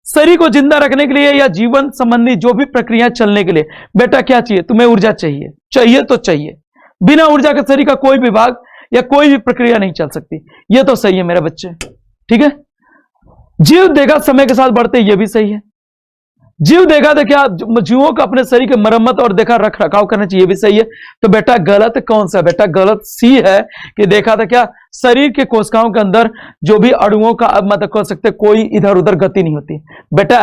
शरीर को जिंदा रखने के लिए या जीवन संबंधी जो भी प्रक्रिया चलने के लिए बेटा क्या चाहिए, तुम्हें ऊर्जा चाहिए, चाहिए तो चाहिए, बिना ऊर्जा के शरीर का कोई भी भाग या कोई भी प्रक्रिया नहीं चल सकती, ये तो सही है मेरे बच्चे, ठीक है। जीव देखा समय के साथ बढ़ते, ये भी सही है। जीव देखा था क्या, जीवों को अपने शरीर की मरम्मत और देखा रख रखाव करना चाहिए, भी सही है। तो बेटा गलत कौन सा, बेटा गलत सी है कि देखा था क्या, शरीर के कोशिकाओं के अंदर जो भी अणुओं का मतलब कर सकते कोई इधर उधर गति नहीं होती। बेटा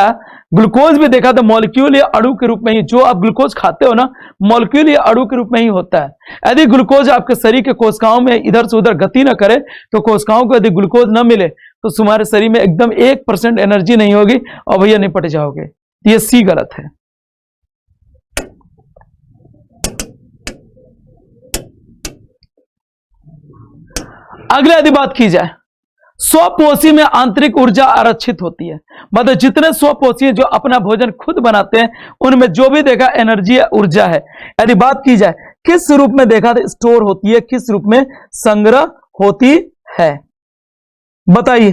ग्लूकोज भी देखा था मॉलिक्यूल या अणु के रूप में ही, जो आप ग्लूकोज खाते हो ना, मॉलिक्यूल या अणु के रूप में ही होता है। यदि ग्लूकोज आपके शरीर के कोशिकाओं में इधर से उधर गति ना करे, तो कोशिकाओं को यदि ग्लूकोज ना मिले तो तुम्हारे शरीर में एकदम 1% एनर्जी नहीं होगी और भैया निपट जाओगे। ये सी गलत है। अगले यदि बात की जाए, स्वपोषी में आंतरिक ऊर्जा आरक्षित होती है, मतलब जितने स्वपोषी जो अपना भोजन खुद बनाते हैं उनमें जो भी देखा एनर्जी या ऊर्जा है, यदि बात की जाए किस रूप में देखा था स्टोर होती है, किस रूप में संग्रह होती है, बताइए।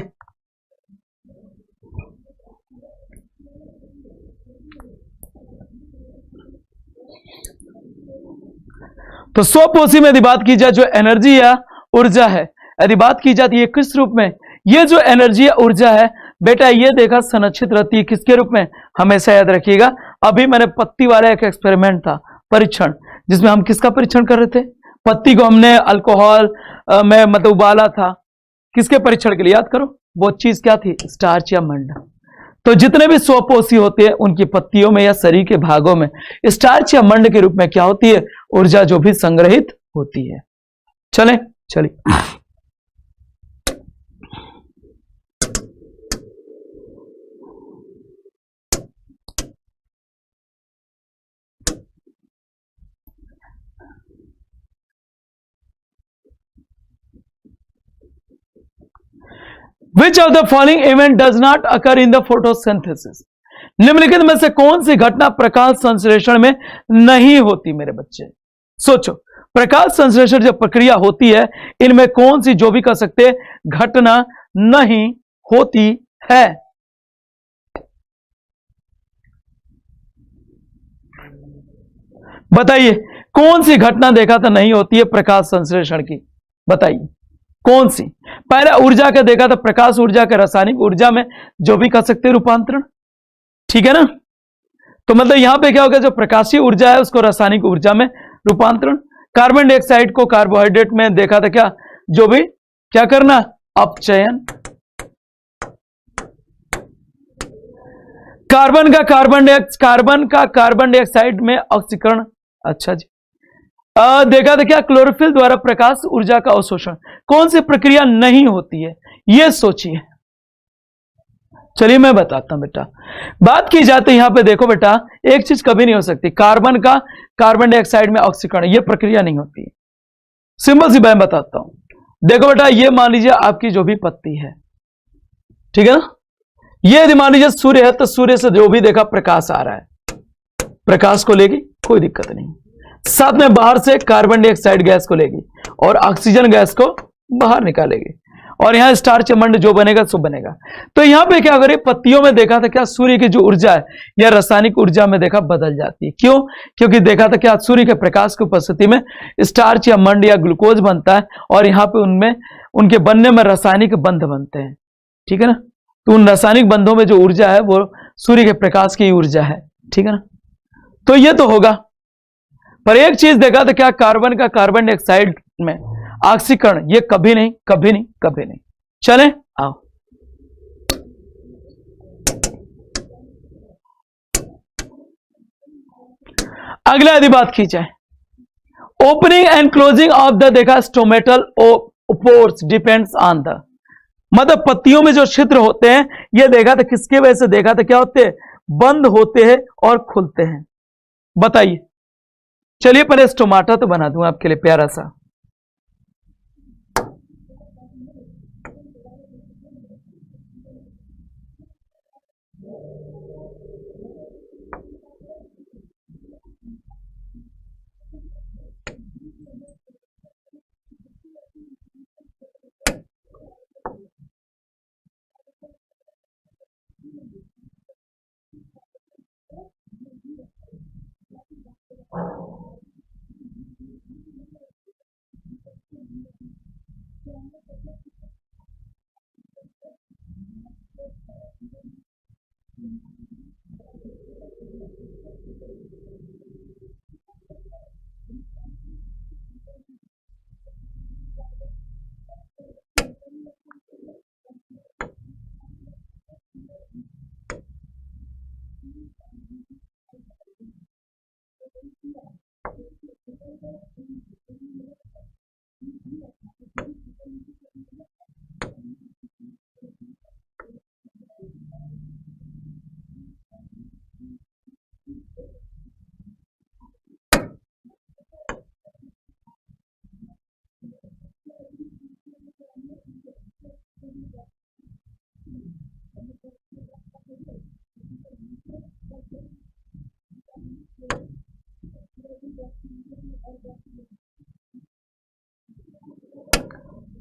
तो स्वपोषी में यदि बात की जाए जो एनर्जी या ऊर्जा है, यदि बात की जाती है किस रूप में, ये जो एनर्जी या ऊर्जा है बेटा ये देखा संरक्षित रहती है किसके रूप में, हमेशा याद रखिएगा। अभी मैंने पत्ती वाला एक एक्सपेरिमेंट था, परीक्षण, जिसमें हम किसका परीक्षण कर रहे थे, पत्ती को हमने अल्कोहल में मतलब उबाला था, किसके परीक्षण के लिए, याद करो, वो चीज क्या थी, स्टार्च या मंड। तो जितने भी स्वपोषी होते हैं उनकी पत्तियों में या शरीर के भागों में स्टार्च या मंड के रूप में क्या होती है, ऊर्जा जो भी संग्रहित होती है। चलें चलिए Which of the following event does not occur in the photosynthesis? निम्नलिखित में से कौन सी घटना प्रकाश संश्लेषण में नहीं होती मेरे बच्चे, सोचो। प्रकाश संश्लेषण जो प्रक्रिया होती है इनमें कौन सी जो भी कर सकते घटना नहीं होती है, बताइए कौन सी घटना देखा था नहीं होती है प्रकाश संश्लेषण की, बताइए। कौन सी? पहले ऊर्जा का देखा था, प्रकाश ऊर्जा का रासायनिक ऊर्जा में जो भी कर सकते हैं रूपांतरण, ठीक है ना। तो मतलब यहां पे क्या होगा, जो प्रकाशीय ऊर्जा है उसको रासायनिक ऊर्जा में रूपांतरण। कार्बन डाइऑक्साइड को कार्बोहाइड्रेट में देखा था क्या, जो भी क्या करना, अपचयन। कार्बन का कार्बन डाइऑक्साइड में ऑक्सीकरण। अच्छा जी। देखा था क्या, क्लोरोफिल द्वारा प्रकाश ऊर्जा का अवशोषण। कौन सी प्रक्रिया नहीं होती है, यह सोचिए। चलिए मैं बताता हूं बेटा। बात की जाती है यहां पे, देखो बेटा, एक चीज कभी नहीं हो सकती, कार्बन का कार्बन डाइऑक्साइड में ऑक्सीकरण, यह प्रक्रिया नहीं होती है। सिंपल सी मैं बताता हूं। देखो बेटा, ये मान लीजिए आपकी जो भी पत्ती है, ठीक है ना, ये यदि मान लीजिए सूर्य है, तो सूर्य से जो भी देखा प्रकाश आ रहा है, प्रकाश को लेगी, कोई दिक्कत नहीं। साथ में बाहर से कार्बन डाइऑक्साइड गैस को लेगी और ऑक्सीजन गैस को बाहर निकालेगी, और यहां स्टार्च मंड जो बनेगा सो बनेगा। तो यहां पे क्या करें, पत्तियों में देखा था क्या, सूर्य की जो ऊर्जा है या रासायनिक ऊर्जा में देखा बदल जाती है। क्यों? क्योंकि देखा था क्या, सूर्य के प्रकाश की उपस्थिति में स्टार्च या मंड या ग्लूकोज बनता है, और यहां पे उनमें उनके बनने में रासायनिक बंध बनते हैं, ठीक है ना। तो उन रासायनिक बंधों में जो ऊर्जा है वो सूर्य के प्रकाश की ऊर्जा है, ठीक है ना। तो ये तो होगा, पर एक चीज देखा था क्या, कार्बन का कार्बन डाइऑक्साइड में ऑक्सीकरण, ये कभी नहीं, कभी नहीं, कभी नहीं। चले आओ, अगला यदि बात की जाए, opening and closing of the देखा stomatal pores depends on the, मतलब पत्तियों में जो छिद्र होते हैं, ये देखा था किसके वजह से, देखा था क्या होते हैं, बंद होते हैं और खुलते हैं। बताइए। चलिए पहले स्टोमाटा तो बना दूं आपके लिए प्यारा सा।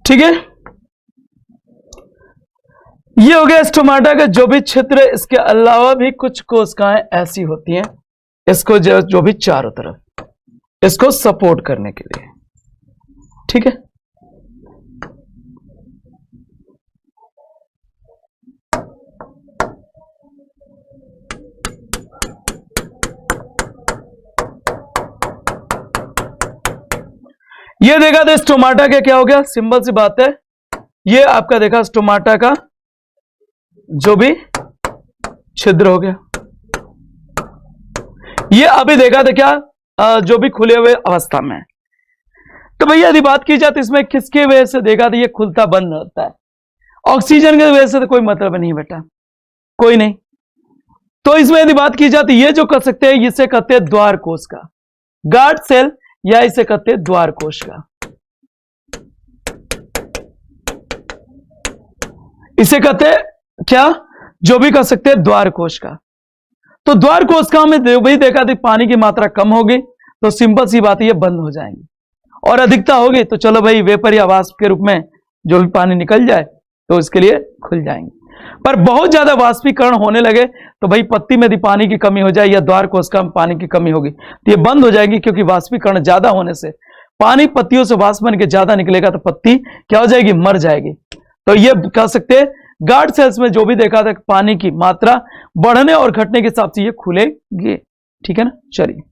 ठीक है, ये हो गया स्टोमाटा का जो भी क्षेत्र। इसके अलावा भी कुछ कोशिकाएं ऐसी होती हैं, इसको जो भी चारों तरफ इसको सपोर्ट करने के लिए, ठीक है। ये देखा था स्टोमाटा का क्या हो गया, सिंपल सी बात है, ये आपका देखा स्टोमाटा का जो भी छिद्र हो गया। ये अभी देखा था क्या, जो भी खुले हुए अवस्था में। तो भैया यदि बात की जाए तो इसमें किसके वजह से देखा था ये खुलता बंद होता है, ऑक्सीजन की वजह से तो कोई मतलब नहीं बेटा, कोई नहीं। तो इसमें यदि बात की जाती ये जो कर सकते हैं, इसे कहते हैं द्वार कोश का, गार्ड सेल, या इसे कहते हैं द्वार कोश का। इसे कहते हैं क्या, जो भी कर सकते हैं द्वार कोश का। तो द्वार कोशिका में भी देखा थी पानी की मात्रा कम होगी, तो सिंपल सी बात है ये बंद हो जाएंगी, और अधिकता होगी तो चलो भाई वेपर या वाष्प के रूप में जो भी पानी निकल जाए तो इसके लिए खुल जाएंगे। पर बहुत ज्यादा वाष्पीकरण होने लगे तो भाई पत्ती में यदि पानी की कमी हो जाए या द्वार कोशिका में पानी की कमी होगी तो ये बंद हो जाएगी, क्योंकि वाष्पीकरण ज्यादा होने से पानी पत्तियों से वाष्प बन के ज्यादा निकलेगा तो पत्ती क्या हो जाएगी, मर जाएगी। तो ये कह सकते हैं गार्ड सेल्स में जो भी देखा था पानी की मात्रा बढ़ने और घटने के हिसाब से ये खुलेंगे, ठीक है ना। चलिए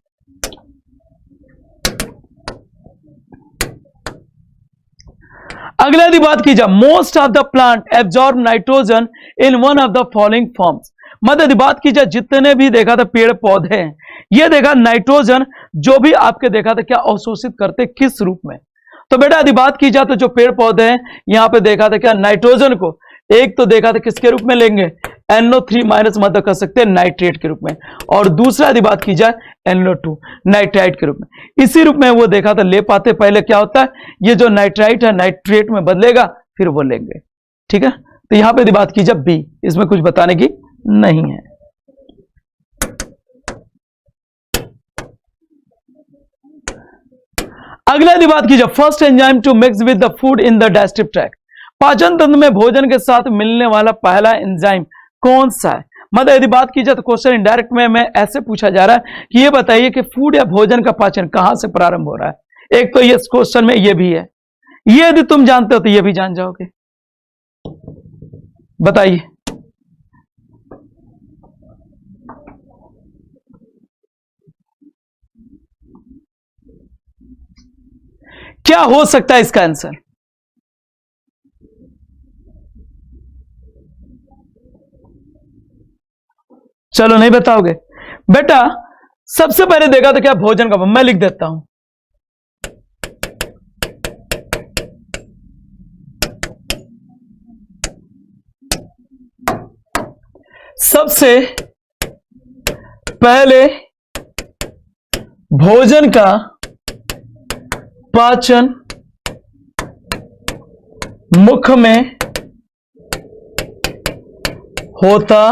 अगला यदि बात की जाए, most of the plant absorb nitrogen in one of the following forms. मतलब यदि बात की जाए जितने भी देखा था पेड़ पौधे हैं, ये देखा नाइट्रोजन जो भी आपके देखा था क्या अवशोषित करते किस रूप में। तो बेटा यदि बात की जाए तो जो पेड़ पौधे हैं यहां पे देखा था क्या नाइट्रोजन को एक तो देखा था किसके रूप में लेंगे, NO3 माइनस मतलब कर सकते हैं नाइट्रेट के रूप में, और दूसरा यदि बात की जाए NO2 नाइट्राइट के रूप में। इसी रूप में वो देखा था ले पाते, पहले क्या होता है ये जो नाइट्राइट है नाइट्रेट में बदलेगा फिर वो लेंगे, ठीक है। तो यहां पे यदि बात की जाए बी, इसमें कुछ बताने की नहीं है। अगला यदि बात की जाए, first enzyme to mix with the food in the digestive tract. पाचन तंत्र में भोजन के साथ मिलने वाला पहला एंजाइम कौन सा है। मतलब यदि बात की जाए तो क्वेश्चन इनडायरेक्ट में ऐसे पूछा जा रहा है कि ये बताइए कि फूड या भोजन का पाचन कहां से प्रारंभ हो रहा है। एक तो ये क्वेश्चन में ये भी है, ये यदि तुम जानते हो तो ये भी जान जाओगे, बताइए। क्या हो सकता है इसका आंसर। चलो नहीं बताओगे बेटा, सबसे पहले देखा तो क्या भोजन का, मैं लिख देता हूं। सबसे पहले भोजन का पाचन मुख में होता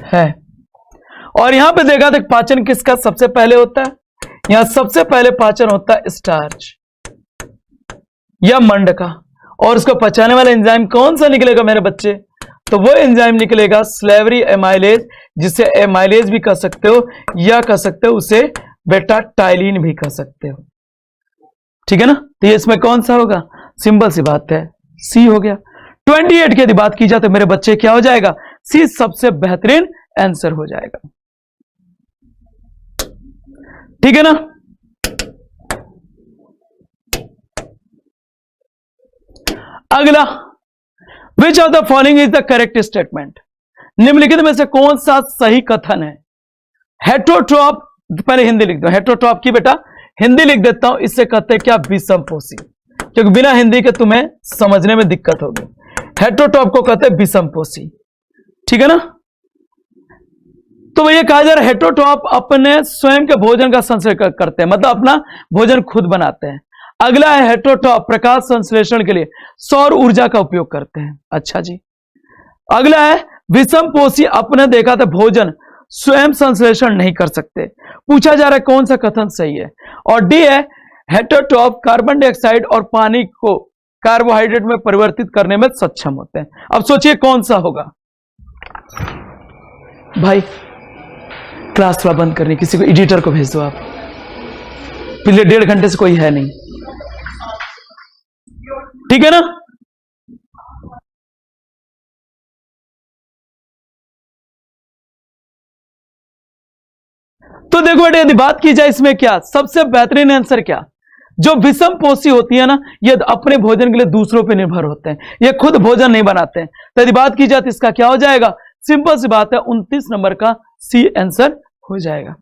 है, और यहां पे देखा तो पाचन किसका सबसे पहले होता है, यहां सबसे पहले पाचन होता है स्टार्च या मंड का, और उसको पचाने वाला एंजाइम कौन सा निकलेगा मेरे बच्चे, तो वो एंजाइम निकलेगा स्लेवरी एमाइलेज, जिसे एमाइलेज भी कह सकते हो या कह सकते हो उसे बेटा टाइलिन भी कह सकते हो, ठीक है ना। तो ये इसमें कौन सा होगा, सिंपल सी बात है सी हो गया। 28 की यदि बात की जाए तो मेरे बच्चे क्या हो जाएगा, सी सबसे बेहतरीन आंसर हो जाएगा, ठीक है ना। अगला, विच of the following is the correct statement. निम्नलिखित में से कौन सा सही कथन है। हेटरोट्रॉप, पहले हिंदी लिख दो, हेटरोट्रॉप की बेटा हिंदी लिख देता हूं, इससे कहते हैं क्या विषमपोषी, क्योंकि बिना हिंदी के तुम्हें समझने में दिक्कत होगी। हेटरोट्रॉप को कहते हैं विषमपोषी, ठीक है ना। तो भैया कहा जा रहा है हेटरोट्रॉप अपने स्वयं के भोजन का संश्लेषण करते हैं, मतलब अपना भोजन खुद बनाते हैं। अगला है हेटरोट्रॉप प्रकाश संश्लेषण के लिए सौर ऊर्जा का उपयोग करते हैं, अच्छा जी। अगला है विषमपोषी अपने देखा था भोजन स्वयं संश्लेषण नहीं कर सकते। पूछा जा रहा है कौन सा कथन सही है, और डी है हेटरोट्रॉप कार्बन डाइऑक्साइड और पानी को कार्बोहाइड्रेट में परिवर्तित करने में सक्षम होते हैं। अब सोचिए कौन सा होगा। भाई क्लास थोड़ा बंद करनी, किसी को एडिटर को भेज दो आप, पिछले 1.5 घंटे से कोई है नहीं, ठीक है ना। तो देखो बेटे यदि बात की जाए इसमें क्या सबसे बेहतरीन आंसर, क्या जो विषमपोषी होती है ना ये अपने भोजन के लिए दूसरों पे निर्भर होते हैं, ये खुद भोजन नहीं बनाते हैं। तो यदि बात की जाए तो इसका क्या हो जाएगा, सिंपल सी बात है 29 नंबर का सी आंसर हो जाएगा।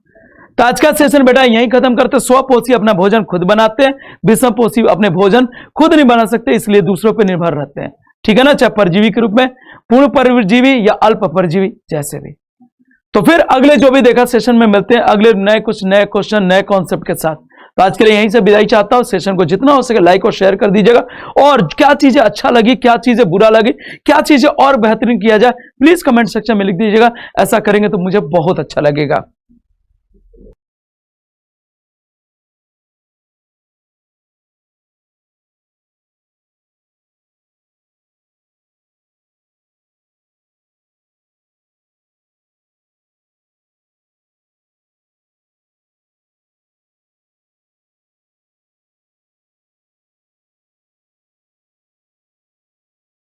तो आज का सेशन बेटा यहीं खत्म करते। स्वपोषी अपना भोजन खुद बनाते हैं, विषमपोषी अपने भोजन खुद नहीं बना सकते, इसलिए दूसरों पर निर्भर रहते हैं, ठीक है ना, चाहे परजीवी के रूप में, पूर्ण परजीवी या अल्प परजीवी जैसे भी। तो फिर अगले जो भी देखा सेशन में मिलते हैं अगले नए कुछ नए क्वेश्चन नए कॉन्सेप्ट के साथ। तो आज के लिए यहीं से विदाई चाहता हूं। सेशन को जितना हो सके लाइक और शेयर कर दीजिएगा, और क्या चीजें अच्छा लगी, क्या चीजें बुरा लगी, क्या चीजें और बेहतरीन किया जाए प्लीज कमेंट सेक्शन में लिख दीजिएगा। ऐसा करेंगे तो मुझे बहुत अच्छा लगेगा।